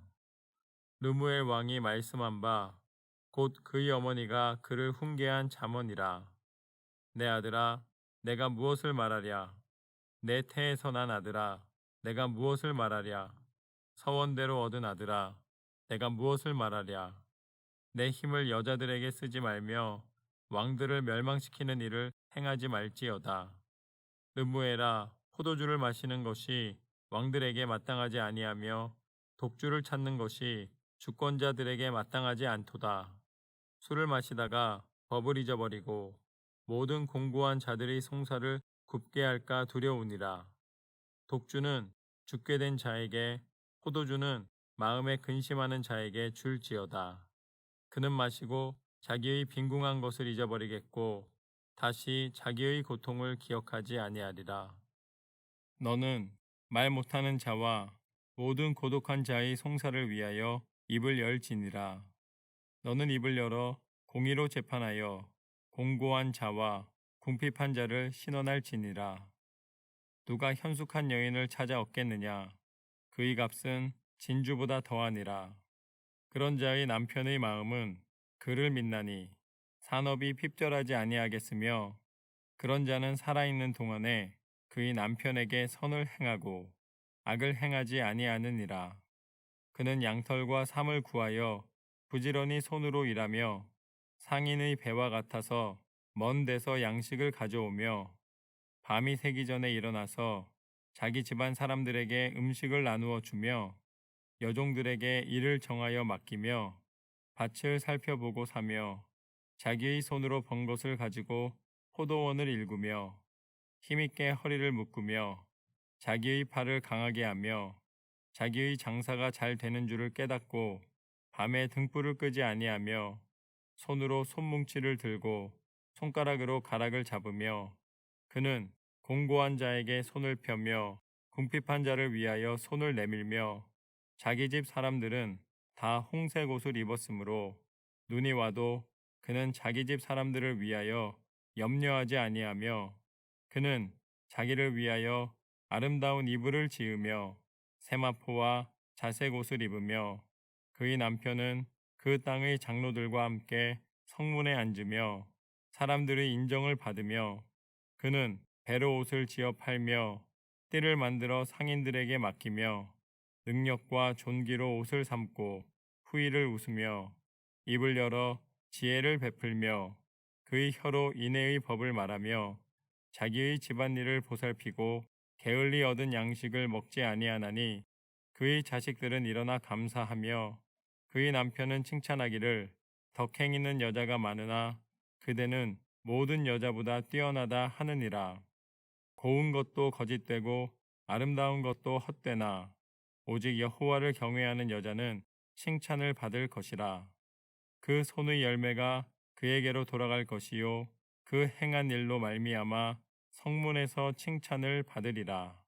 르무엘 왕이 말씀한 바 곧 그의 어머니가 그를 훈계한 잠언이라. 내 아들아 내가 무엇을 말하랴. 내 태에서 난 아들아 내가 무엇을 말하랴. 서원대로 얻은 아들아 내가 무엇을 말하랴. 내 힘을 여자들에게 쓰지 말며 왕들을 멸망시키는 일을 행하지 말지어다. 르무엘아 포도주를 마시는 것이 왕들에게 마땅하지 아니하며 독주를 찾는 것이 주권자들에게 마땅하지 않도다. 술을 마시다가 법을 잊어버리고 모든 공고한 자들의 송사를 굽게 할까 두려우니라. 독주는 죽게 된 자에게 포도주는 마음에 근심하는 자에게 줄지어다. 그는 마시고 자기의 빈궁한 것을 잊어버리겠고 다시 자기의 고통을 기억하지 아니하리라. 너는 말 못하는 자와 모든 고독한 자의 송사를 위하여 입을 열지니라. 너는 입을 열어 공의로 재판하여 공고한 자와 궁핍한 자를 신원할지니라. 누가 현숙한 여인을 찾아 얻겠느냐? 그의 값은 진주보다 더하니라. 그런 자의 남편의 마음은 그를 믿나니 산업이 핍절하지 아니하겠으며 그런 자는 살아있는 동안에 그의 남편에게 선을 행하고 악을 행하지 아니하느니라. 그는 양털과 삼을 구하여 부지런히 손으로 일하며 상인의 배와 같아서 먼 데서 양식을 가져오며 밤이 새기 전에 일어나서 자기 집안 사람들에게 음식을 나누어 주며 여종들에게 일을 정하여 맡기며 밭을 살펴보고 사며 자기의 손으로 번 것을 가지고 포도원을 일구며 힘있게 허리를 묶으며 자기의 팔을 강하게 하며 자기의 장사가 잘 되는 줄을 깨닫고 밤에 등불을 끄지 아니하며 손으로 손뭉치를 들고 손가락으로 가락을 잡으며 그는 공고한 자에게 손을 펴며 궁핍한 자를 위하여 손을 내밀며 자기 집 사람들은 다 홍색 옷을 입었으므로 눈이 와도 그는 자기 집 사람들을 위하여 염려하지 아니하며 그는 자기를 위하여 아름다운 이불을 지으며 세마포와 자색 옷을 입으며 그의 남편은 그 땅의 장로들과 함께 성문에 앉으며 사람들의 인정을 받으며 그는 배로 옷을 지어 팔며 띠를 만들어 상인들에게 맡기며 능력과 존귀로 옷을 삼고 후의를 웃으며 입을 열어 지혜를 베풀며 그의 혀로 인애의 법을 말하며 자기의 집안일을 보살피고 게을리 얻은 양식을 먹지 아니하나니 그의 자식들은 일어나 감사하며 그의 남편은 칭찬하기를 덕행 있는 여자가 많으나 그대는 모든 여자보다 뛰어나다 하느니라. 고운 것도 거짓되고 아름다운 것도 헛되나 오직 여호와를 경외하는 여자는 칭찬을 받을 것이라. 그 손의 열매가 그에게로 돌아갈 것이요 그 행한 일로 말미암아 성문에서 칭찬을 받으리라.